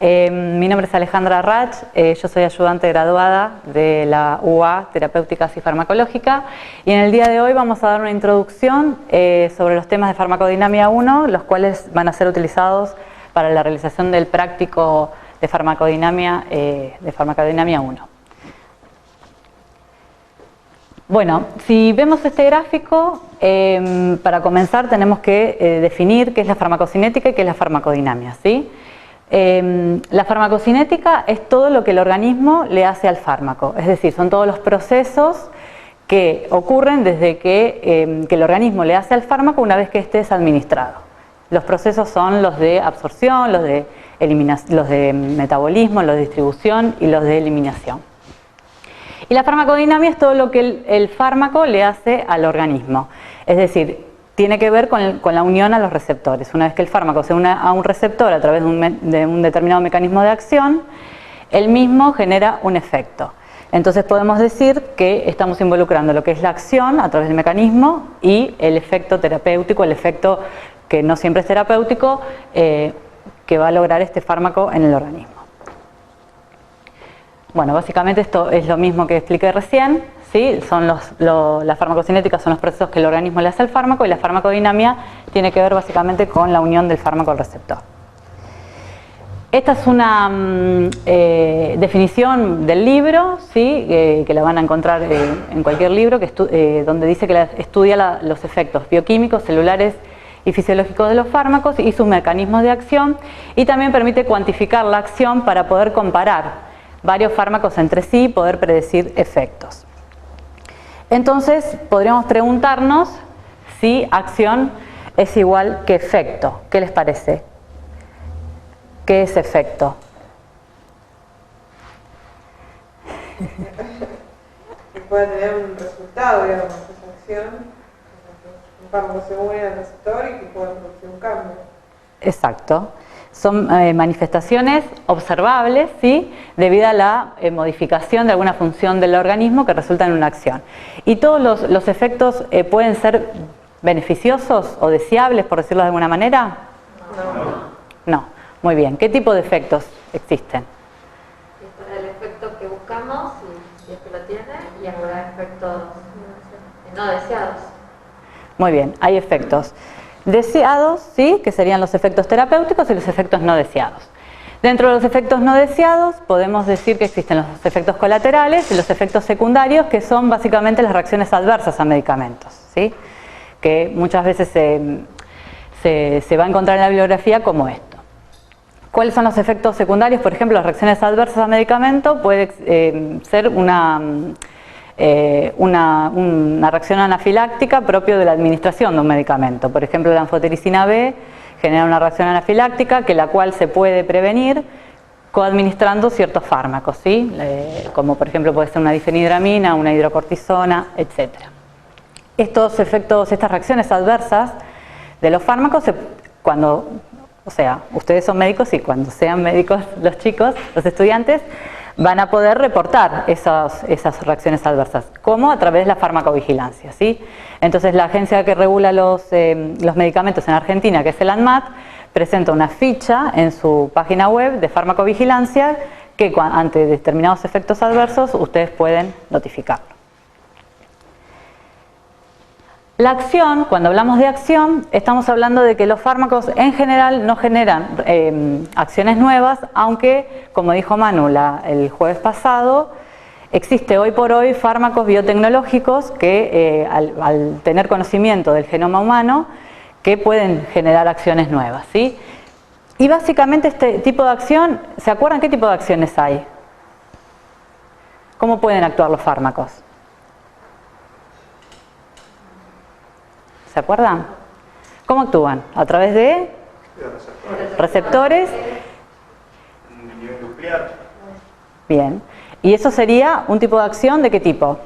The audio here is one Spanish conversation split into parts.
Mi nombre es Alejandra Rach, yo soy ayudante graduada de la UA Terapéuticas y Farmacológica, y en el día de hoy vamos a dar una introducción sobre los temas de farmacodinámica 1, los cuales van a ser utilizados para la realización del práctico de farmacodinámica 1. Bueno, si vemos este gráfico, para comenzar tenemos que definir qué es la farmacocinética y qué es la farmacodinámica, ¿sí? La farmacocinética es todo lo que el organismo le hace al fármaco, es decir, son todos los procesos que ocurren desde que el organismo le hace al fármaco una vez que éste es administrado. Los procesos son los de absorción, los de metabolismo, los de distribución y los de eliminación. Y la farmacodinámica es todo lo que el fármaco le hace al organismo, es decir, tiene que ver con la unión a los receptores. Una vez que el fármaco se une a un receptor a través de un determinado mecanismo de acción, el mismo genera un efecto. Entonces podemos decir que estamos involucrando lo que es la acción a través del mecanismo y el efecto terapéutico, el efecto que no siempre es terapéutico, que va a lograr este fármaco en el organismo. Bueno, básicamente esto es lo mismo que expliqué recién, ¿sí? La farmacocinética son los procesos que el organismo le hace al fármaco, y la farmacodinámica tiene que ver básicamente con la unión del fármaco al receptor. Esta es una definición del libro, ¿sí? Que la van a encontrar en cualquier libro, donde dice que estudia los efectos bioquímicos, celulares y fisiológicos de los fármacos y sus mecanismos de acción, y también permite cuantificar la acción para poder comparar varios fármacos entre sí y poder predecir efectos. Entonces, podríamos preguntarnos si acción es igual que efecto. ¿Qué les parece? ¿Qué es efecto? Que pueda tener un resultado, digamos, esa acción, un fármaco se une al receptor y que pueda producir un cambio. Exacto. Son manifestaciones observables, ¿sí? Debido a la modificación de alguna función del organismo que resulta en una acción. ¿Y todos los efectos pueden ser beneficiosos o deseables, por decirlo de alguna manera? No. Muy bien. ¿Qué tipo de efectos existen? El efecto que buscamos, si es que lo tiene, y habrá efectos no deseados. Muy bien, hay efectos deseados, ¿sí? Que serían los efectos terapéuticos, y los efectos no deseados. Dentro de los efectos no deseados podemos decir que existen los efectos colaterales y los efectos secundarios, que son básicamente las reacciones adversas a medicamentos, ¿sí? Que muchas veces se va a encontrar en la bibliografía como esto. ¿Cuáles son los efectos secundarios? Por ejemplo, las reacciones adversas a medicamento puede ser una reacción anafiláctica propio de la administración de un medicamento. Por ejemplo, la anfotericina B genera una reacción anafiláctica la cual se puede prevenir coadministrando ciertos fármacos, ¿sí? Como por ejemplo puede ser una difenhidramina, una hidrocortisona, etc. Estas reacciones adversas de los fármacos, ustedes son médicos y cuando sean médicos los chicos, los estudiantes, van a poder reportar esas reacciones adversas, como a través de la farmacovigilancia, ¿sí? Entonces la agencia que regula los medicamentos en Argentina, que es el ANMAT, presenta una ficha en su página web de farmacovigilancia que ante determinados efectos adversos ustedes pueden notificarlo. La acción, cuando hablamos de acción, estamos hablando de que los fármacos en general no generan acciones nuevas, aunque, como dijo Manu el jueves pasado, existe hoy por hoy fármacos biotecnológicos que al tener conocimiento del genoma humano, que pueden generar acciones nuevas, ¿sí? Y básicamente este tipo de acción, ¿se acuerdan qué tipo de acciones hay? ¿Cómo pueden actuar los fármacos? ¿Se acuerdan? ¿Cómo actúan? ¿A través de receptores? Nivel nuclear. Bien. ¿Y eso sería un tipo de acción de qué tipo?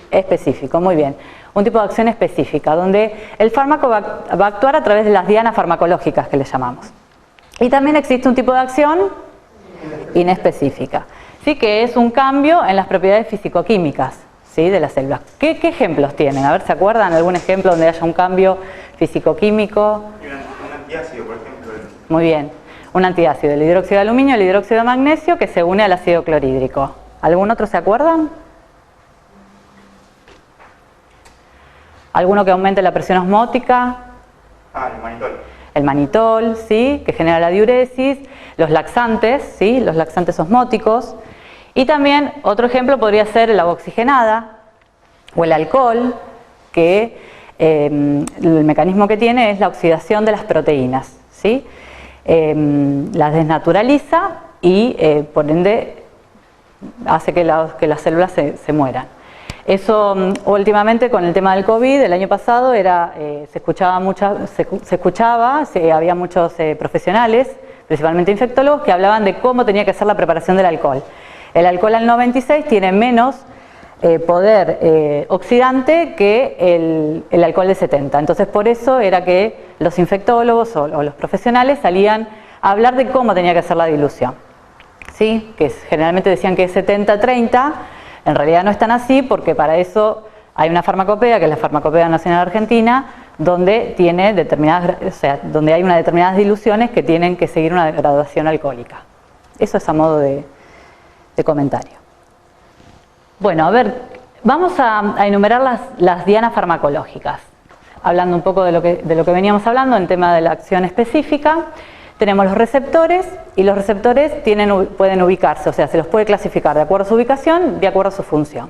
Específico, muy bien. Un tipo de acción específica, donde el fármaco va a actuar a través de las dianas farmacológicas que le llamamos. Y también existe un tipo de acción inespecífica, ¿sí? Que es un cambio en las propiedades fisicoquímicas, ¿sí? De las células. ¿Qué ejemplos tienen? A ver, ¿se acuerdan de algún ejemplo donde haya un cambio fisicoquímico? Un antiácido, por ejemplo. Muy bien. un antiácido, el hidróxido de aluminio, el hidróxido de magnesio, que se une al ácido clorhídrico. ¿Algún otro se acuerdan? ¿Alguno que aumente la presión osmótica? El manitol. El manitol, ¿sí? Que genera la diuresis, los laxantes, ¿sí? Los laxantes osmóticos. Y también otro ejemplo podría ser el agua oxigenada o el alcohol, que el mecanismo que tiene es la oxidación de las proteínas, ¿sí? Las desnaturaliza y por ende hace que las células se mueran. Eso últimamente con el tema del COVID, el año pasado había muchos profesionales, principalmente infectólogos, que hablaban de cómo tenía que ser la preparación del alcohol. El alcohol al 96 tiene menos poder oxidante que el alcohol de 70. Entonces por eso era que los infectólogos o los profesionales salían a hablar de cómo tenía que ser la dilución, ¿sí? Que generalmente decían que es 70-30, en realidad no es tan así porque para eso hay una farmacopea, que es la Farmacopea Nacional Argentina, donde tiene donde hay unas determinadas diluciones que tienen que seguir una graduación alcohólica. Eso es a modo de comentario. Bueno, a ver, vamos a enumerar las dianas farmacológicas. Hablando un poco de lo que veníamos hablando en tema de la acción específica, tenemos los receptores y los receptores pueden ubicarse, o sea, se los puede clasificar de acuerdo a su ubicación, de acuerdo a su función.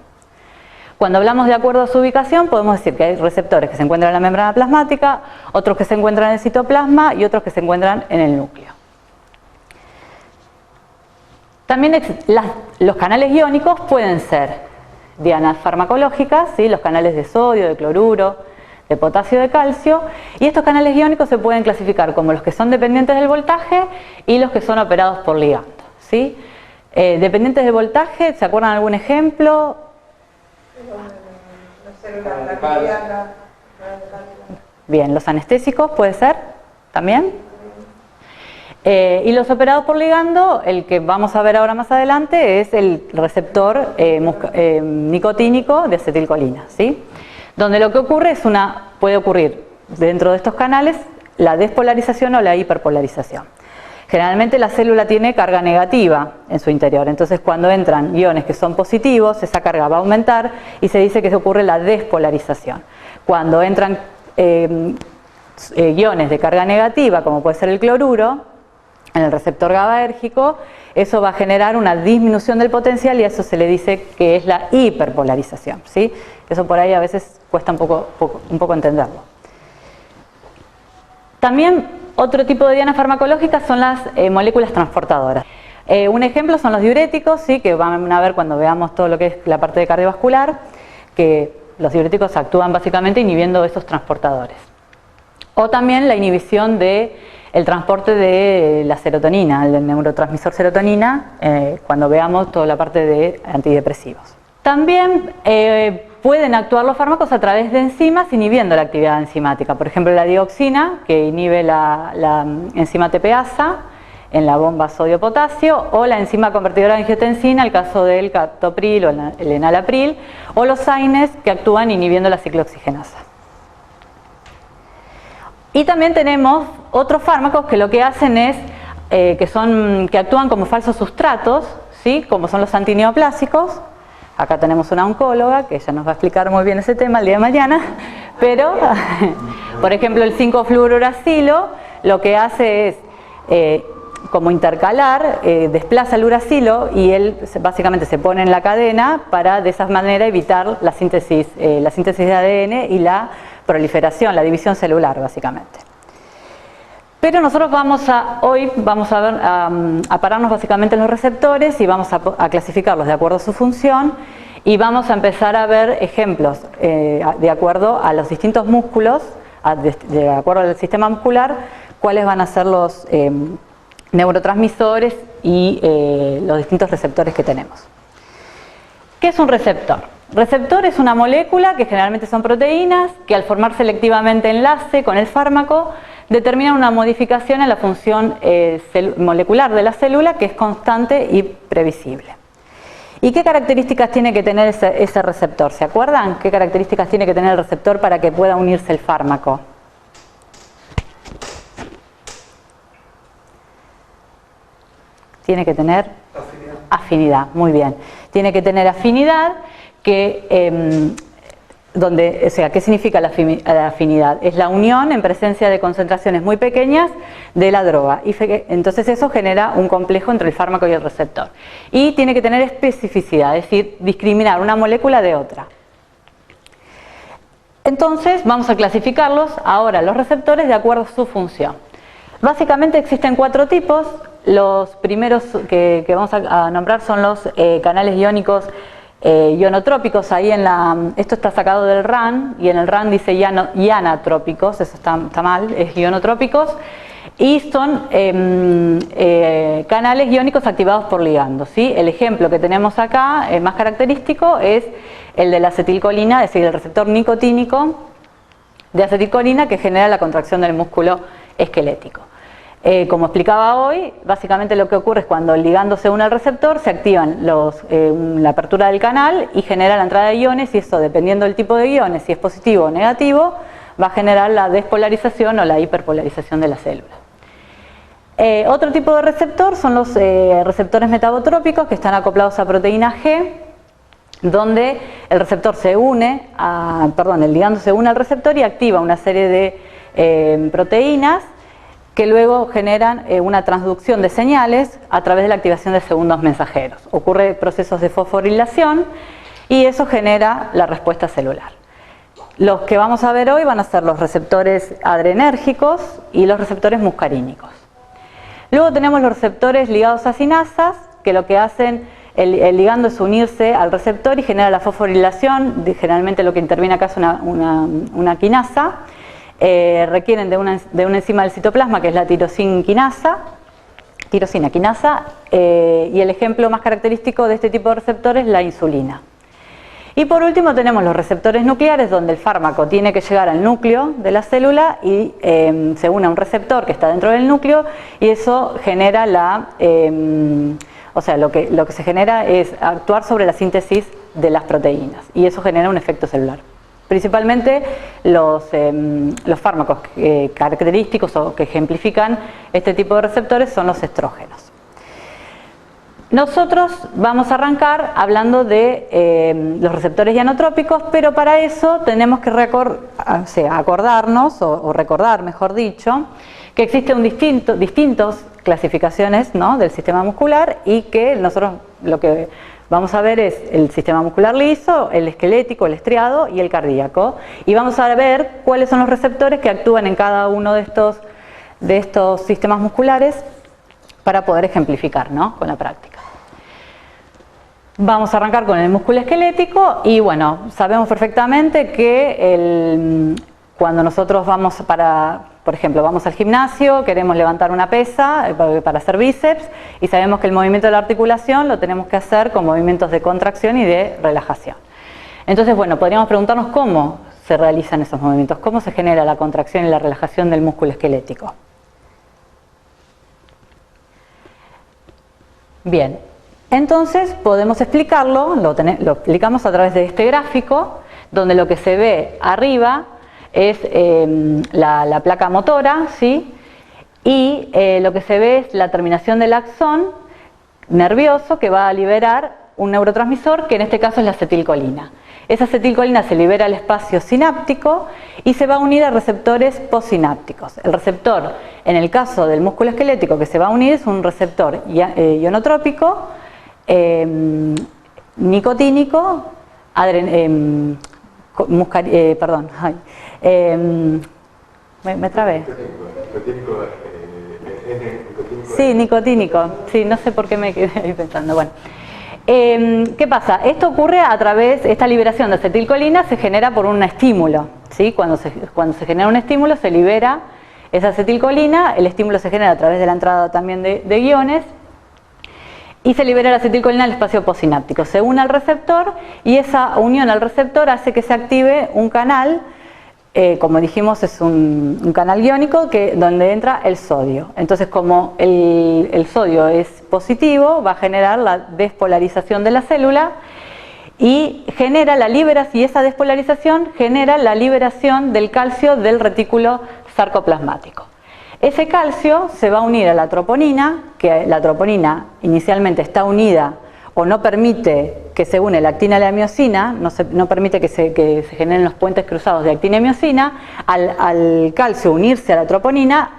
Cuando hablamos de acuerdo a su ubicación, podemos decir que hay receptores que se encuentran en la membrana plasmática, otros que se encuentran en el citoplasma y otros que se encuentran en el núcleo. También los canales iónicos pueden ser dianas farmacológicas, ¿sí? Los canales de sodio, de cloruro, de potasio, de calcio, y estos canales iónicos se pueden clasificar como los que son dependientes del voltaje y los que son operados por ligando, ¿sí? Dependientes del voltaje, ¿se acuerdan algún ejemplo? Bien, los anestésicos puede ser también. Y los operados por ligando, el que vamos a ver ahora más adelante, es el receptor nicotínico de acetilcolina, ¿sí? Donde lo que ocurre puede ocurrir dentro de estos canales la despolarización o la hiperpolarización. Generalmente la célula tiene carga negativa en su interior, entonces cuando entran iones que son positivos, esa carga va a aumentar y se dice que se ocurre la despolarización. Cuando entran iones de carga negativa, como puede ser el cloruro, en el receptor GABAérgico, eso va a generar una disminución del potencial y a eso se le dice que es la hiperpolarización, ¿sí? Eso por ahí a veces cuesta un poco entenderlo. También otro tipo de dianas farmacológicas son las moléculas transportadoras. Un ejemplo son los diuréticos, ¿sí? Que van a ver cuando veamos todo lo que es la parte de cardiovascular, que los diuréticos actúan básicamente inhibiendo esos transportadores. O también la inhibición del transporte de la serotonina, el neurotransmisor serotonina, cuando veamos toda la parte de antidepresivos. También pueden actuar los fármacos a través de enzimas inhibiendo la actividad enzimática. Por ejemplo, la dioxina, que inhibe la enzima TPasa en la bomba sodio-potasio, o la enzima convertidora de angiotensina, el caso del captopril o el enalapril, o los AINES, que actúan inhibiendo la ciclooxigenasa. Y también tenemos otros fármacos que lo que hacen es que actúan como falsos sustratos, ¿sí? Como son los antineoplásicos. Acá tenemos una oncóloga que ella nos va a explicar muy bien ese tema el día de mañana, pero por ejemplo el 5-fluorouracilo lo que hace es como intercalar, desplaza el uracilo y él básicamente se pone en la cadena para de esa manera evitar la síntesis de ADN y la proliferación, la división celular básicamente. Pero nosotros hoy vamos a pararnos básicamente en los receptores y vamos a clasificarlos de acuerdo a su función y vamos a empezar a ver ejemplos de acuerdo a los distintos músculos, de acuerdo al sistema muscular, cuáles van a ser los neurotransmisores y los distintos receptores que tenemos. ¿Qué es un receptor? Receptor es una molécula que generalmente son proteínas que al formar selectivamente enlace con el fármaco determinan una modificación en la función molecular de la célula que es constante y previsible. ¿Y qué características tiene que tener ese receptor? ¿Se acuerdan? ¿Qué características tiene que tener el receptor para que pueda unirse el fármaco? Tiene que tener afinidad, muy bien. Tiene que tener afinidad que... o sea, ¿qué significa la afinidad? Es la unión en presencia de concentraciones muy pequeñas de la droga. Y entonces eso genera un complejo entre el fármaco y el receptor. Y tiene que tener especificidad, es decir, discriminar una molécula de otra. Entonces vamos a clasificarlos ahora, los receptores, de acuerdo a su función. Básicamente existen 4 tipos. Los primeros que vamos a nombrar son los canales iónicos ionotrópicos. Ahí esto está sacado del RAN, y en el RAN dice ianatrópicos, eso está mal, es ionotrópicos, y son canales iónicos activados por ligandos, ¿sí? El ejemplo que tenemos acá, el más característico, es el de la acetilcolina, es decir, el receptor nicotínico de acetilcolina que genera la contracción del músculo esquelético. Como explicaba hoy, básicamente lo que ocurre es cuando el ligando se une al receptor, se activan la apertura del canal y genera la entrada de iones, y eso, dependiendo del tipo de iones, si es positivo o negativo, va a generar la despolarización o la hiperpolarización de la célula. Otro tipo de receptor son los receptores metabotrópicos, que están acoplados a proteína G, donde el receptor se une, el ligando se une al receptor y activa una serie de proteínas que luego generan una transducción de señales a través de la activación de segundos mensajeros. Ocurre procesos de fosforilación y eso genera la respuesta celular. Los que vamos a ver hoy van a ser los receptores adrenérgicos y los receptores muscarínicos. Luego tenemos los receptores ligados a cinasas, que lo que hacen, el ligando es unirse al receptor y genera la fosforilación. Generalmente lo que interviene acá es una quinasa. Requieren de una enzima del citoplasma, que es la tirosina quinasa, y el ejemplo más característico de este tipo de receptor es la insulina. Y por último tenemos los receptores nucleares, donde el fármaco tiene que llegar al núcleo de la célula y se une a un receptor que está dentro del núcleo, y eso genera lo que se genera es actuar sobre la síntesis de las proteínas, y eso genera un efecto celular. Principalmente los fármacos característicos o que ejemplifican este tipo de receptores son los estrógenos. Nosotros vamos a arrancar hablando de los receptores ionotrópicos, pero para eso tenemos que acordarnos, o recordar, mejor dicho, que existen distintas clasificaciones, ¿no?, del sistema muscular, y que nosotros lo que vamos a ver es el sistema muscular liso, el esquelético, el estriado y el cardíaco. Y vamos a ver cuáles son los receptores que actúan en cada uno de estos sistemas musculares para poder ejemplificar, ¿no?, con la práctica. Vamos a arrancar con el músculo esquelético y bueno, sabemos perfectamente que cuando nosotros vamos por ejemplo, vamos al gimnasio, queremos levantar una pesa para hacer bíceps, y sabemos que el movimiento de la articulación lo tenemos que hacer con movimientos de contracción y de relajación. Entonces, bueno, podríamos preguntarnos cómo se realizan esos movimientos, cómo se genera la contracción y la relajación del músculo esquelético. Bien, entonces podemos explicarlo, lo explicamos a través de este gráfico, donde lo que se ve arriba es la placa motora, ¿sí? Y lo que se ve es la terminación del axón nervioso que va a liberar un neurotransmisor, que en este caso es la acetilcolina. Esa acetilcolina se libera al espacio sináptico y se va a unir a receptores postsinápticos. El receptor, en el caso del músculo esquelético que se va a unir, es un receptor ionotrópico, nicotínico, me trabé. Sí, nicotínico. Sí, no sé por qué me quedé ahí pensando. Bueno, ¿qué pasa? Esto ocurre a través, esta liberación de acetilcolina se genera por un estímulo, ¿sí? Cuando se genera un estímulo se libera esa acetilcolina, el estímulo se genera a través de la entrada también de iones, y se libera la acetilcolina al espacio postsináptico. Se une al receptor y esa unión al receptor hace que se active un canal, como dijimos es un canal iónico donde entra el sodio. Entonces, como el sodio es positivo, va a generar la despolarización de la célula y genera la liberación, y esa despolarización genera la liberación del calcio del retículo sarcoplasmático. Ese calcio se va a unir a la troponina, que la troponina inicialmente está unida o no permite que se une la actina y la miosina, no permite que se generen los puentes cruzados de actina y miosina. Al calcio unirse a la troponina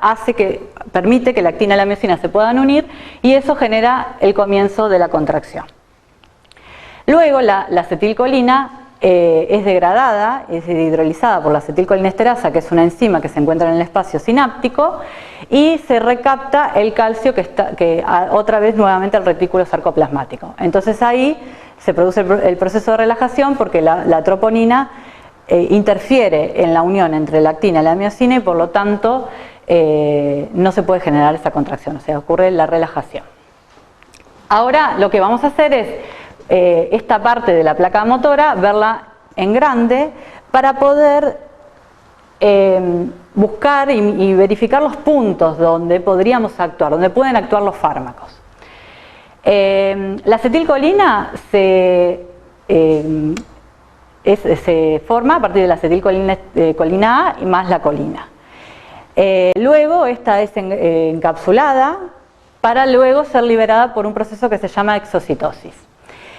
permite que la actina y la miosina se puedan unir y eso genera el comienzo de la contracción. Luego la acetilcolina es degradada, es hidrolizada por la acetilcolinesterasa, que es una enzima que se encuentra en el espacio sináptico, y se recapta el calcio otra vez nuevamente al retículo sarcoplasmático. Entonces ahí se produce el proceso de relajación porque la troponina interfiere en la unión entre la actina y la miosina y por lo tanto no se puede generar esa contracción, o sea, ocurre la relajación. Ahora lo que vamos a hacer es esta parte de la placa motora, verla en grande para poder buscar y verificar los puntos donde podríamos actuar, donde pueden actuar los fármacos. La acetilcolina se forma a partir de la acetilcolina A y más la colina. Luego esta es encapsulada para luego ser liberada por un proceso que se llama exocitosis.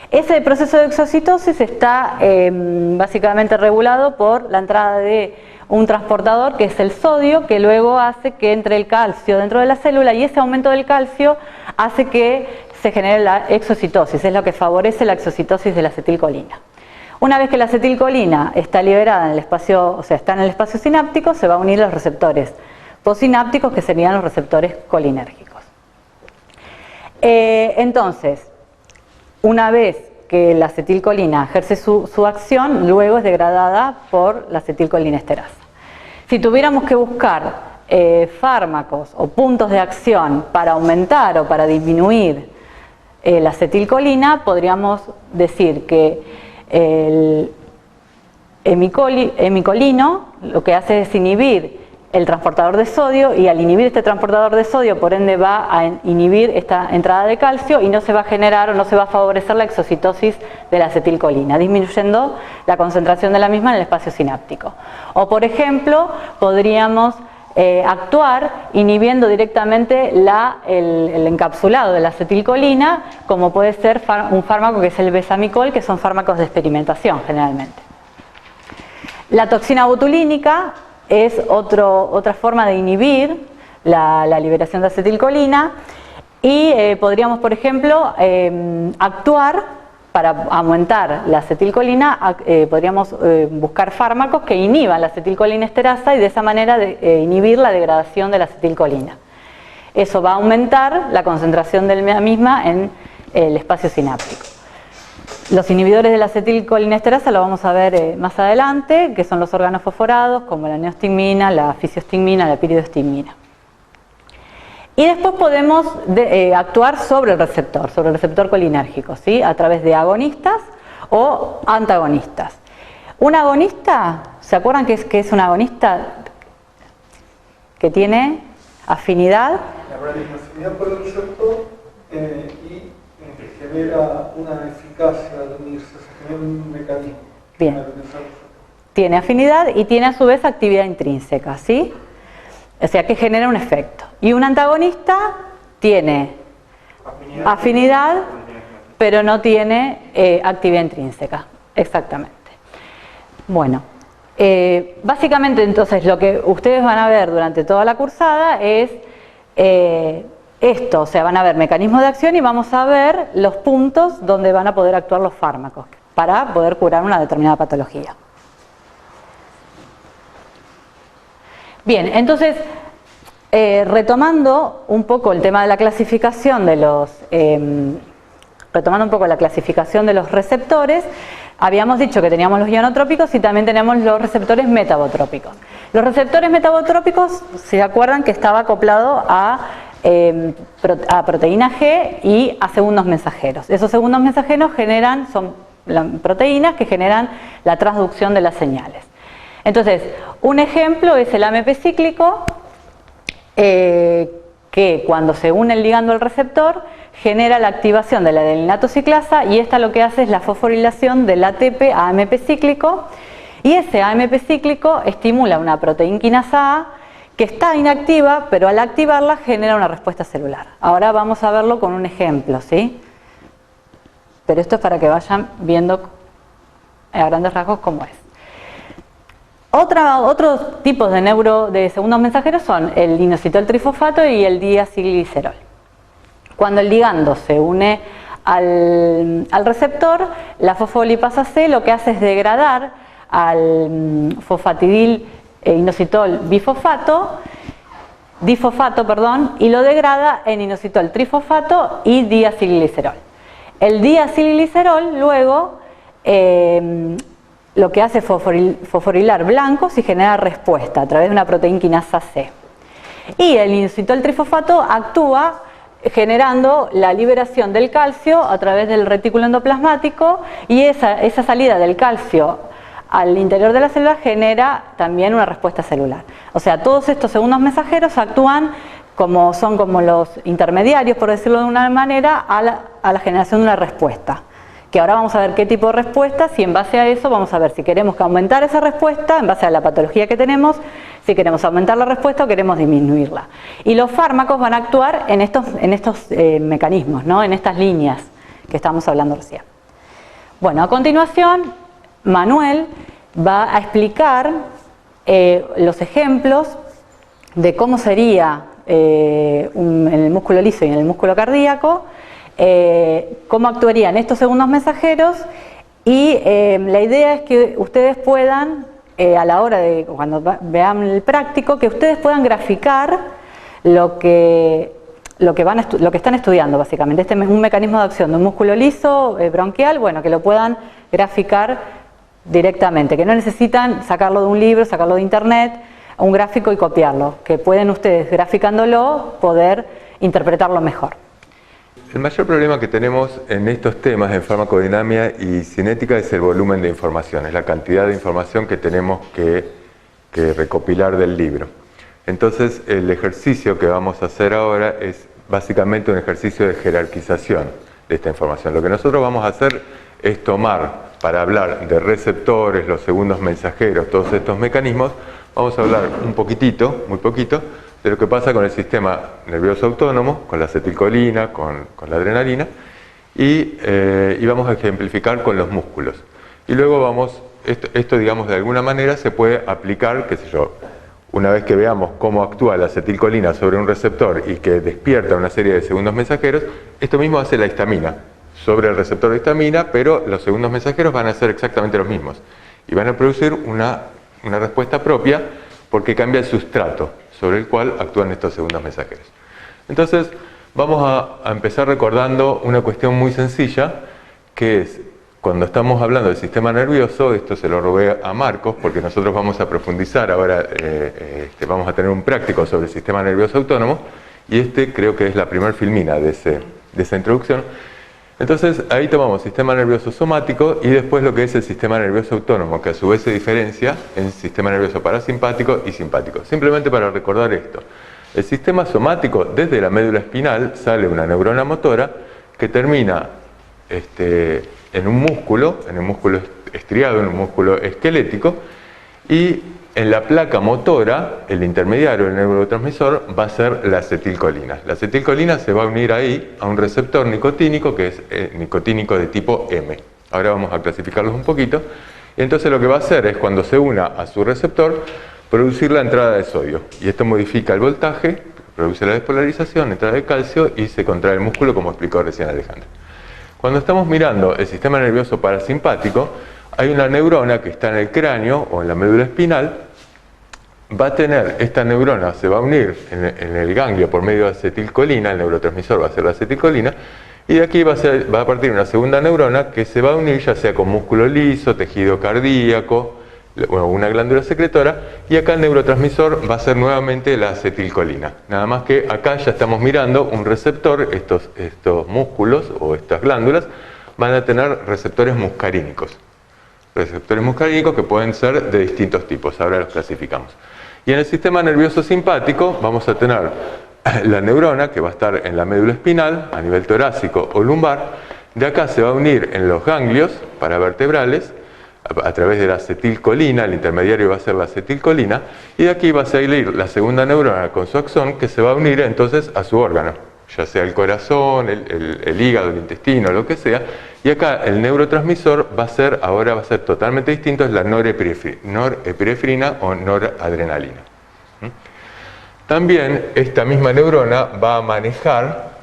Ese proceso de exocitosis está básicamente regulado por la entrada de un transportador que es el sodio, que luego hace que entre el calcio dentro de la célula y ese aumento del calcio hace que se genere la exocitosis, es lo que favorece la exocitosis de la acetilcolina. Una vez que la acetilcolina está liberada en el espacio, o sea, está en el espacio sináptico, se va a unir a los receptores postsinápticos, que serían los receptores colinérgicos. Entonces, una vez que la acetilcolina ejerce su acción, luego es degradada por la acetilcolinesterasa. Si tuviéramos que buscar fármacos o puntos de acción para aumentar o para disminuir la acetilcolina, podríamos decir que el hemicolino lo que hace es inhibir el transportador de sodio y al inhibir este transportador de sodio por ende va a inhibir esta entrada de calcio y no se va a generar o no se va a favorecer la exocitosis de la acetilcolina, disminuyendo la concentración de la misma en el espacio sináptico. O por ejemplo, podríamos actuar inhibiendo directamente el encapsulado de la acetilcolina, como puede ser un fármaco que es el besamicol, que son fármacos de experimentación generalmente. La toxina botulínica es otra forma de inhibir la liberación de acetilcolina y podríamos, por ejemplo, actuar para aumentar la acetilcolina, podríamos buscar fármacos que inhiban la acetilcolinesterasa y de esa manera inhibir la degradación de la acetilcolina. Eso va a aumentar la concentración de la misma en el espacio sináptico. Los inhibidores de la acetilcolinesterasa lo vamos a ver más adelante, que son los organofosforados, como la neostigmina, la fisiostigmina, la piridostigmina. Y después podemos actuar sobre el receptor colinérgico, ¿sí? A través de agonistas o antagonistas. Un agonista, ¿se acuerdan qué es un agonista? Que tiene afinidad. Afinidad por el receptor y genera una eficacia al unirse, se genera un mecanismo. Bien. Tiene afinidad y tiene a su vez actividad intrínseca, ¿sí? O sea que genera un efecto. Y un antagonista tiene afinidad pero no tiene actividad intrínseca. Exactamente. Bueno, básicamente entonces lo que ustedes van a ver durante toda la cursada es esto, o sea, van a ver mecanismos de acción y vamos a ver los puntos donde van a poder actuar los fármacos para poder curar una determinada patología. Bien, entonces, retomando un poco el tema de la clasificación de los receptores, habíamos dicho que teníamos los ionotrópicos y también tenemos los receptores metabotrópicos. Los receptores metabotrópicos, ¿se acuerdan que estaba acoplado a proteína G y a segundos mensajeros? Esos segundos mensajeros son proteínas que generan la transducción de las señales. Entonces, un ejemplo es el AMP cíclico, que cuando se une el ligando al receptor genera la activación de la adeninato ciclasa y esta lo que hace es la fosforilación del ATP a AMP cíclico y ese AMP cíclico estimula una proteína quinasa A que está inactiva, pero al activarla genera una respuesta celular. Ahora vamos a verlo con un ejemplo, ¿sí? Pero esto es para que vayan viendo a grandes rasgos cómo es. Otros tipos de segundos mensajeros son el inositol trifosfato y el diacilglicerol. Cuando el ligando se une al receptor, la fosfolipasa C lo que hace es degradar al fosfatidil inositol difosfato, y lo degrada en inositol trifosfato y diacilglicerol. El diacilglicerol luego lo que hace es fosforilar blancos y genera respuesta a través de una proteína quinasa C. Y el inositol trifosfato actúa generando la liberación del calcio a través del retículo endoplasmático, y esa salida del calcio al interior de la célula genera también una respuesta celular. O sea, todos estos segundos mensajeros actúan son como los intermediarios, por decirlo de una manera, a la generación de una respuesta. Que ahora vamos a ver qué tipo de respuesta, y en base a eso vamos a ver si queremos aumentar esa respuesta, en base a la patología que tenemos, si queremos aumentar la respuesta o queremos disminuirla. Y los fármacos van a actuar en estos mecanismos, ¿no? En estas líneas que estábamos hablando recién. Bueno, a continuación, Manuel va a explicar los ejemplos de cómo sería en el músculo liso y en el músculo cardíaco, cómo actuarían estos segundos mensajeros, y la idea es que ustedes puedan, a la hora de, cuando vean el práctico, que ustedes puedan graficar lo que están estudiando básicamente. Este es un mecanismo de acción de un músculo liso bronquial, bueno, que lo puedan graficar directamente, que no necesitan sacarlo de un libro, sacarlo de internet, un gráfico y copiarlo, que pueden ustedes, graficándolo, poder interpretarlo mejor. El mayor problema que tenemos en estos temas, en farmacodinámica y cinética, es el volumen de información, es la cantidad de información que tenemos que recopilar del libro. Entonces, el ejercicio que vamos a hacer ahora es básicamente un ejercicio de jerarquización de esta información. Lo que nosotros vamos a hacer es tomar, para hablar de receptores, los segundos mensajeros, todos estos mecanismos, vamos a hablar un poquitito, muy poquito, de lo que pasa con el sistema nervioso autónomo, con la acetilcolina, con la adrenalina, y vamos a ejemplificar con los músculos. Y luego esto digamos de alguna manera se puede aplicar, qué sé yo, una vez que veamos cómo actúa la acetilcolina sobre un receptor y que despierta una serie de segundos mensajeros, esto mismo hace la histamina sobre el receptor de histamina, pero los segundos mensajeros van a ser exactamente los mismos y van a producir una respuesta propia porque cambia el sustrato sobre el cual actúan estos segundos mensajeros. Entonces vamos a empezar recordando una cuestión muy sencilla, que es cuando estamos hablando del sistema nervioso. Esto se lo robé a Marcos porque nosotros vamos a profundizar ahora, vamos a tener un práctico sobre el sistema nervioso autónomo, y creo que es la primer filmina de esa introducción. Entonces ahí tomamos sistema nervioso somático y después lo que es el sistema nervioso autónomo, que a su vez se diferencia en sistema nervioso parasimpático y simpático. Simplemente para recordar esto, el sistema somático, desde la médula espinal sale una neurona motora que termina en un músculo estriado, en un músculo esquelético, y en la placa motora, el intermediario, el neurotransmisor, va a ser la acetilcolina. La acetilcolina se va a unir ahí a un receptor nicotínico que es nicotínico de tipo M. Ahora vamos a clasificarlos un poquito. Y entonces lo que va a hacer es, cuando se una a su receptor, producir la entrada de sodio. Y esto modifica el voltaje, produce la despolarización, entrada de calcio, y se contrae el músculo, como explicó recién Alejandro. Cuando estamos mirando el sistema nervioso parasimpático, hay una neurona que está en el cráneo o en la médula espinal. Va a tener, esta neurona se va a unir en el ganglio por medio de acetilcolina, el neurotransmisor va a ser la acetilcolina, y de aquí va a partir una segunda neurona que se va a unir ya sea con músculo liso, tejido cardíaco, una glándula secretora, y acá el neurotransmisor va a ser nuevamente la acetilcolina. Nada más que acá ya estamos mirando un receptor, estos músculos o estas glándulas van a tener receptores muscarínicos. Receptores muscarínicos que pueden ser de distintos tipos, ahora los clasificamos. Y en el sistema nervioso simpático vamos a tener la neurona que va a estar en la médula espinal, a nivel torácico o lumbar. De acá se va a unir en los ganglios paravertebrales a través de la acetilcolina, el intermediario va a ser la acetilcolina, y de aquí va a salir la segunda neurona con su axón que se va a unir entonces a su órgano, ya sea el corazón, el hígado, el intestino, lo que sea, y acá el neurotransmisor ahora va a ser totalmente distinto, es la norepinefrina o noradrenalina. También esta misma neurona va a manejar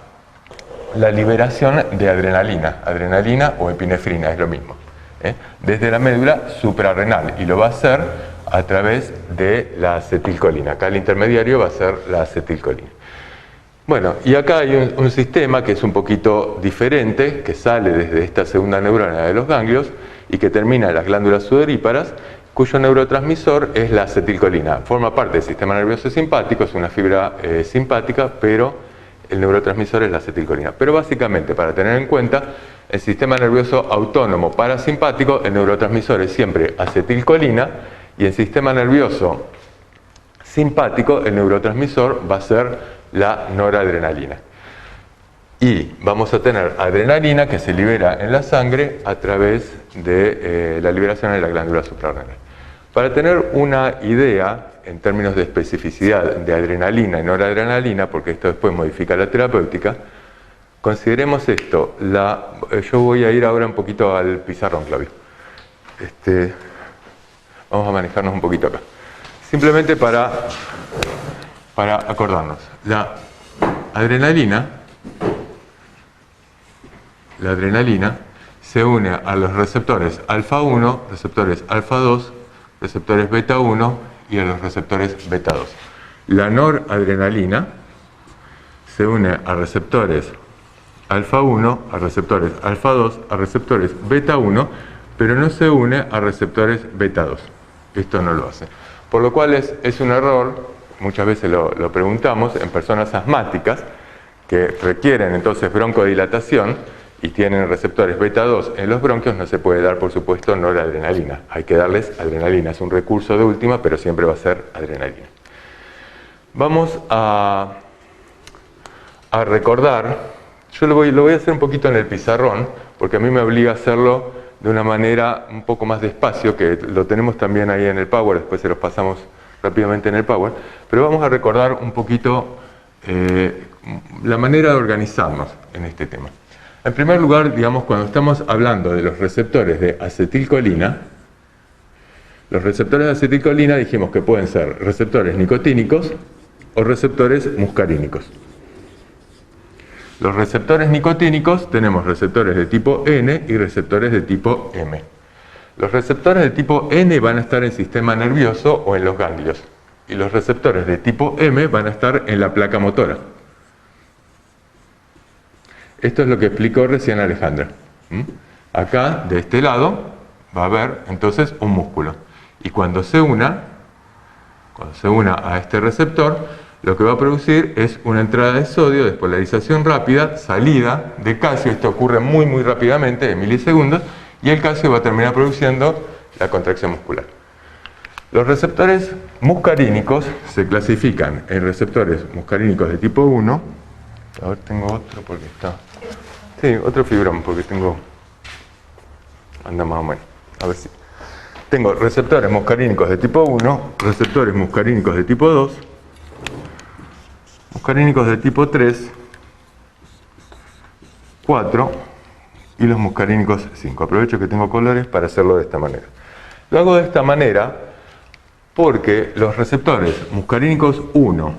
la liberación de adrenalina o epinefrina, es lo mismo, desde la médula suprarrenal, y lo va a hacer a través de la acetilcolina. Acá el intermediario va a ser la acetilcolina. Bueno, y acá hay un sistema que es un poquito diferente, que sale desde esta segunda neurona de los ganglios y que termina en las glándulas sudoríparas, cuyo neurotransmisor es la acetilcolina. Forma parte del sistema nervioso simpático, es una fibra simpática, pero el neurotransmisor es la acetilcolina. Pero básicamente, para tener en cuenta, el sistema nervioso autónomo parasimpático, el neurotransmisor es siempre acetilcolina, y el sistema nervioso simpático, el neurotransmisor va a ser la noradrenalina. Y vamos a tener adrenalina que se libera en la sangre a través de la liberación en la glándula suprarrenal. Para tener una idea en términos de especificidad de adrenalina y noradrenalina, porque esto después modifica la terapéutica, consideremos esto. Yo voy a ir ahora un poquito al pizarrón, Claudio. Vamos a manejarnos un poquito acá. Simplemente para acordarnos. La adrenalina se une a los receptores alfa 1, receptores alfa 2, receptores beta 1 y a los receptores beta 2. La noradrenalina se une a receptores alfa 1, a receptores alfa 2, a receptores beta 1, pero no se une a receptores beta 2. Esto no lo hace. Por lo cual es un error, muchas veces lo preguntamos, en personas asmáticas que requieren entonces broncodilatación y tienen receptores beta 2 en los bronquios, no se puede dar, por supuesto, noradrenalina. Hay que darles adrenalina, es un recurso de última, pero siempre va a ser adrenalina. Vamos a recordar, yo lo voy a hacer un poquito en el pizarrón, porque a mí me obliga a hacerlo de una manera un poco más despacio, que lo tenemos también ahí en el Power, después se los pasamos rápidamente en el Power, pero vamos a recordar un poquito la manera de organizarnos en este tema. En primer lugar, digamos, cuando estamos hablando de los receptores de acetilcolina, los receptores de acetilcolina dijimos que pueden ser receptores nicotínicos o receptores muscarínicos. Los receptores nicotínicos tenemos receptores de tipo N y receptores de tipo M. Los receptores de tipo N van a estar en el sistema nervioso o en los ganglios, y los receptores de tipo M van a estar en la placa motora. Esto es lo que explicó recién Alejandra. Acá, de este lado, va a haber entonces un músculo. Y cuando se una a este receptor, lo que va a producir es una entrada de sodio, despolarización rápida, salida de calcio. Esto ocurre muy rápidamente, en milisegundos, y el calcio va a terminar produciendo la contracción muscular. Los receptores muscarínicos se clasifican en receptores muscarínicos de tipo 1. A ver, tengo otro porque está... Sí, otro fibrón porque tengo... Anda más o menos. A ver si... Tengo receptores muscarínicos de tipo 1, receptores muscarínicos de tipo 2, muscarínicos de tipo 3, 4 y los muscarínicos 5. Aprovecho que tengo colores para hacerlo de esta manera. Lo hago de esta manera porque los receptores muscarínicos 1,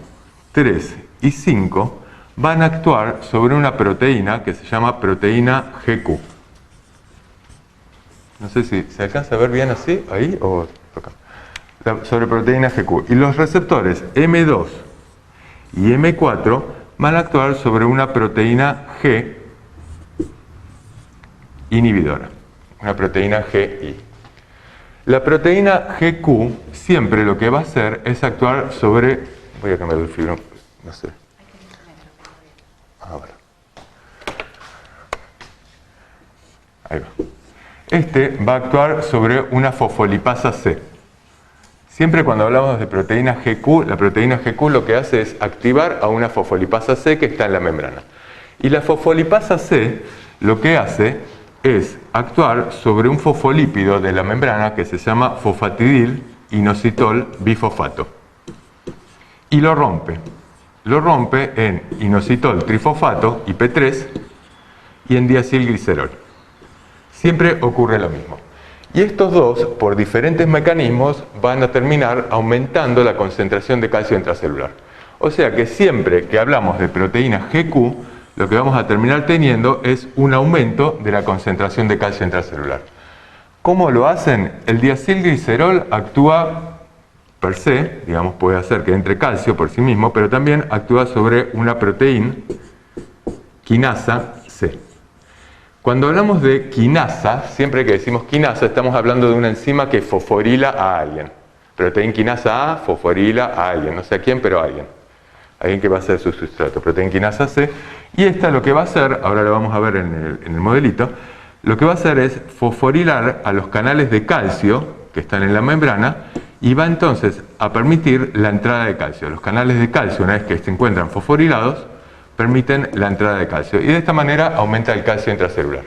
3 y 5 van a actuar sobre una proteína que se llama proteína GQ. No sé si se alcanza a ver bien así, ahí o acá. Sobre proteína GQ. Y los receptores M2 y M4 van a actuar sobre una proteína G inhibidora. Una proteína GI. La proteína GQ siempre lo que va a hacer es actuar sobre... Voy a cambiar el fibrón, no sé. Ahora. Ahí va. Este va a actuar sobre una fosfolipasa C. Siempre cuando hablamos de proteína GQ, la proteína GQ lo que hace es activar a una fosfolipasa C que está en la membrana. Y la fosfolipasa C lo que hace es actuar sobre un fosfolípido de la membrana que se llama fosfatidil inositol bifosfato. Y lo rompe. Lo rompe en inositol trifosfato, IP3, y en diacilglicerol. Siempre ocurre lo mismo. Y estos dos, por diferentes mecanismos, van a terminar aumentando la concentración de calcio intracelular. O sea que siempre que hablamos de proteína GQ, lo que vamos a terminar teniendo es un aumento de la concentración de calcio intracelular. ¿Cómo lo hacen? El diacilglicerol actúa per se, digamos, puede hacer que entre calcio por sí mismo, pero también actúa sobre una proteína, quinasa C. Cuando hablamos de quinasa, siempre que decimos quinasa, estamos hablando de una enzima que fosforila a alguien. Proteína quinasa A fosforila a alguien, no sé a quién, pero a alguien. Alguien que va a ser su sustrato, proteína quinasa C. Y esta lo que va a hacer, ahora lo vamos a ver en el modelito, lo que va a hacer es fosforilar a los canales de calcio que están en la membrana y va entonces a permitir la entrada de calcio. Los canales de calcio, una vez que se encuentran fosforilados, permiten la entrada de calcio y de esta manera aumenta el calcio intracelular.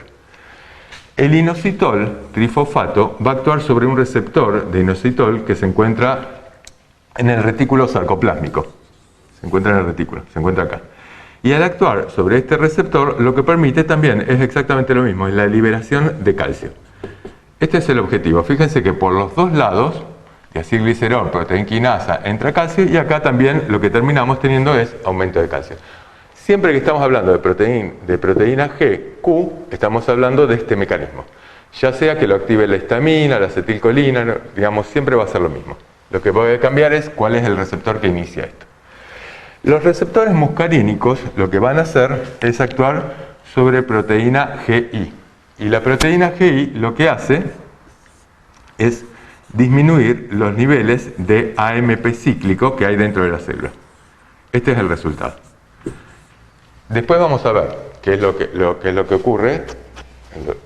El inositol trifosfato va a actuar sobre un receptor de inositol que se encuentra en el retículo sarcoplásmico. Se encuentra en el retículo, se encuentra acá. Y al actuar sobre este receptor, lo que permite también es exactamente lo mismo, es la liberación de calcio. Este es el objetivo. Fíjense que por los dos lados, diacilglicerol, proteína quinasa, entra calcio y acá también lo que terminamos teniendo es aumento de calcio. Siempre que estamos hablando de proteína GQ, estamos hablando de este mecanismo. Ya sea que lo active la histamina, la acetilcolina, digamos, siempre va a ser lo mismo. Lo que puede cambiar es cuál es el receptor que inicia esto. Los receptores muscarínicos lo que van a hacer es actuar sobre proteína GI. Y la proteína GI lo que hace es disminuir los niveles de AMP cíclico que hay dentro de la célula. Este es el resultado. Después vamos a ver qué es lo que ocurre,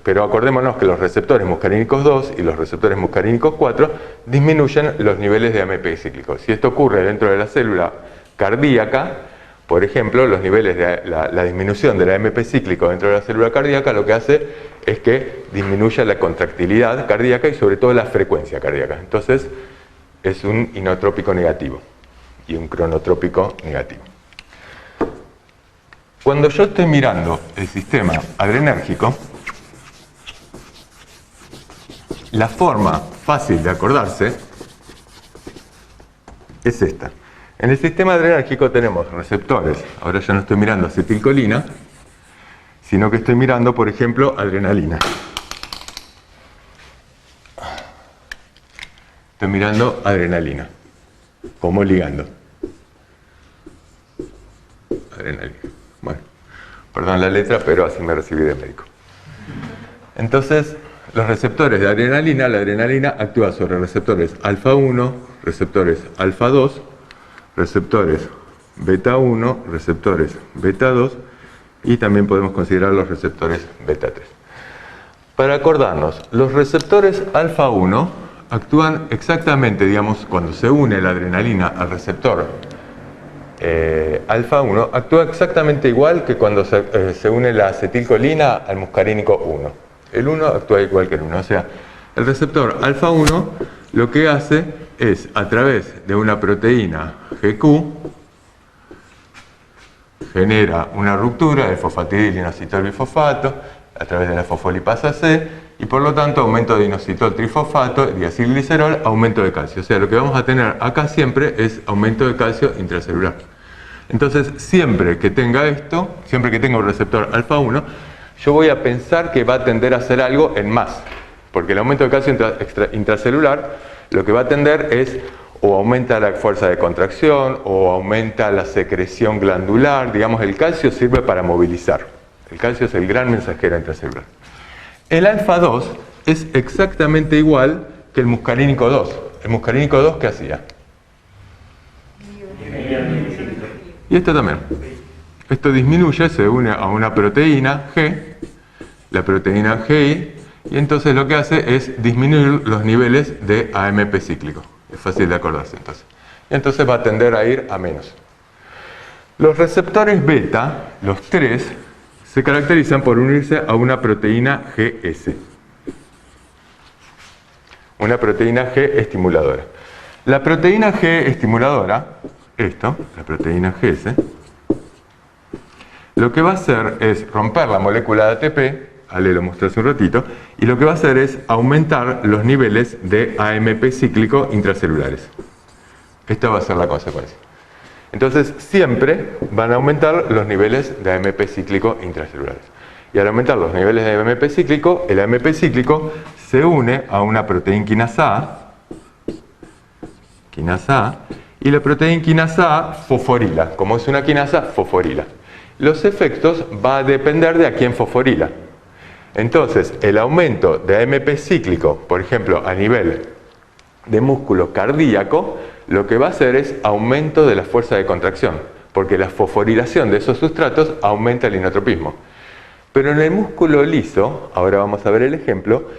pero acordémonos que los receptores muscarínicos 2 y los receptores muscarínicos 4 disminuyen los niveles de AMP cíclico. Si esto ocurre dentro de la célula cardíaca, por ejemplo, los niveles de la disminución del AMP cíclico dentro de la célula cardíaca lo que hace es que disminuya la contractilidad cardíaca y sobre todo la frecuencia cardíaca. Entonces es un inotrópico negativo y un cronotrópico negativo. Cuando yo estoy mirando el sistema adrenérgico, la forma fácil de acordarse es esta. En el sistema adrenérgico tenemos receptores, ahora ya no estoy mirando acetilcolina, sino que estoy mirando, por ejemplo, adrenalina. Estoy mirando adrenalina, como ligando. Adrenalina. Bueno, perdón la letra, pero así me recibí de médico. Entonces, los receptores de adrenalina, la adrenalina actúa sobre receptores alfa 1, receptores alfa 2, receptores beta 1, receptores beta 2 y también podemos considerar los receptores beta 3. Para acordarnos, los receptores alfa 1 actúan exactamente, digamos, cuando se une la adrenalina al receptor alfa 1, actúa exactamente igual que cuando se une la acetilcolina al muscarínico 1. El 1 actúa igual que el 1, o sea, el receptor alfa 1 lo que hace es, a través de una proteína GQ, genera una ruptura del fosfatidil inositol bifosfato a través de la fosfolipasa C y por lo tanto aumento de inositol trifosfato, diacilglicerol, aumento de calcio. O sea, lo que vamos a tener acá siempre es aumento de calcio intracelular. Entonces, siempre que tenga esto, siempre que tenga un receptor alfa 1, yo voy a pensar que va a tender a hacer algo en más, porque el aumento de calcio intracelular lo que va a tender es o aumenta la fuerza de contracción o aumenta la secreción glandular. Digamos, el calcio sirve para movilizar. El calcio es el gran mensajero intracelular. El alfa 2 es exactamente igual que el muscarínico 2. ¿El muscarínico 2 qué hacía? Y esto también. Esto disminuye, se une a una proteína G, la proteína GI, y entonces lo que hace es disminuir los niveles de AMP cíclico. Es fácil de acordarse entonces. Y entonces va a tender a ir a menos. Los receptores beta, los 3, se caracterizan por unirse a una proteína GS. Una proteína G estimuladora. La proteína G estimuladora, la proteína GS, lo que va a hacer es romper la molécula de ATP, Ale lo mostré hace un ratito, y lo que va a hacer es aumentar los niveles de AMP cíclico intracelulares. Esta va a ser la consecuencia. Entonces, siempre van a aumentar los niveles de AMP cíclico intracelulares. Y al aumentar los niveles de AMP cíclico, el AMP cíclico se une a una proteína quinasa A, y la proteína quinasa A fosforila. Como es una quinasa, fosforila. Los efectos va a depender de a quién fosforila. Entonces, el aumento de AMP cíclico, por ejemplo, a nivel de músculo cardíaco, lo que va a hacer es aumento de la fuerza de contracción, porque la fosforilación de esos sustratos aumenta el inotropismo. Pero en el músculo liso, ahora vamos a ver el ejemplo,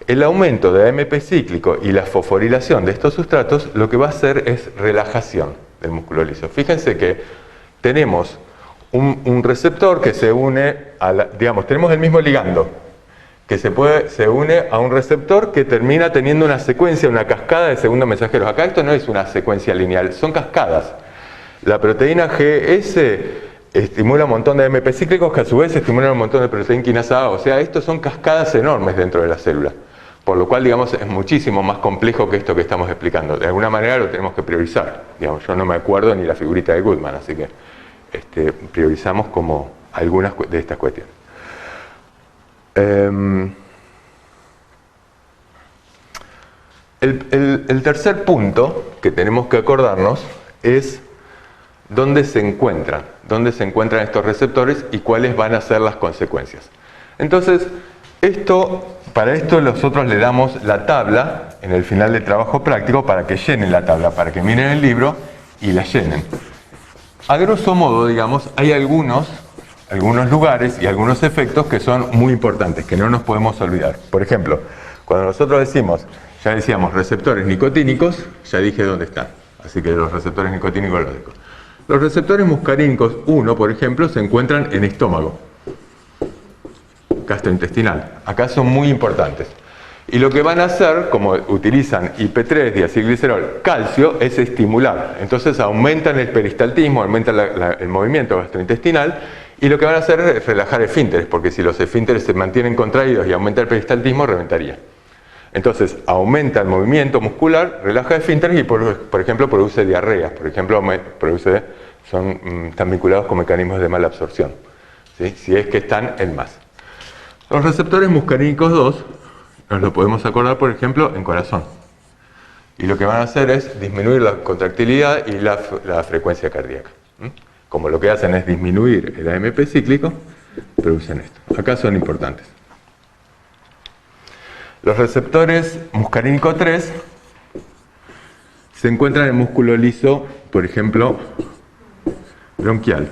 el aumento de AMP cíclico y la fosforilación de estos sustratos lo que va a hacer es relajación del músculo liso. Fíjense que tenemos un receptor que se une a tenemos el mismo ligando, que se une a un receptor que termina teniendo una secuencia, una cascada de segundos mensajeros. Acá esto no es una secuencia lineal, son cascadas. La proteína GS estimula un montón de AMP cíclicos que a su vez estimulan un montón de proteína quinasa A. O sea, estos son cascadas enormes dentro de la célula. Por lo cual, digamos, es muchísimo más complejo que esto que estamos explicando. De alguna manera lo tenemos que priorizar. Digamos, yo no me acuerdo ni la figurita de Goodman, así que priorizamos como algunas de estas cuestiones. El tercer punto que tenemos que acordarnos es dónde se encuentran estos receptores y cuáles van a ser las consecuencias. Entonces, para esto nosotros le damos la tabla en el final del trabajo práctico para que llenen la tabla, para que miren el libro y la llenen. A grosso modo, digamos, hay algunos lugares y algunos efectos que son muy importantes, que no nos podemos olvidar. Por ejemplo, cuando nosotros ya decíamos receptores nicotínicos, ya dije dónde están. Así que los receptores nicotínicos los dejo. Los receptores muscarínicos 1, por ejemplo, se encuentran en estómago, gastrointestinal. Acá son muy importantes. Y lo que van a hacer, como utilizan IP3, diacilglicerol, calcio, es estimular. Entonces aumentan el peristaltismo, aumentan el movimiento gastrointestinal, y lo que van a hacer es relajar esfínteres, porque si los esfínteres se mantienen contraídos y aumenta el peristaltismo, reventaría. Entonces aumenta el movimiento muscular, relaja esfínteres y, por ejemplo, produce diarreas. Por ejemplo, están vinculados con mecanismos de mala absorción, ¿sí? Si es que están en más. Los receptores muscarínicos 2 nos lo podemos acordar, por ejemplo, en corazón. Y lo que van a hacer es disminuir la contractilidad y la frecuencia cardíaca. Como lo que hacen es disminuir el AMP cíclico, producen esto. Acá son importantes. Los receptores muscarínico 3 se encuentran en el músculo liso, por ejemplo, bronquial.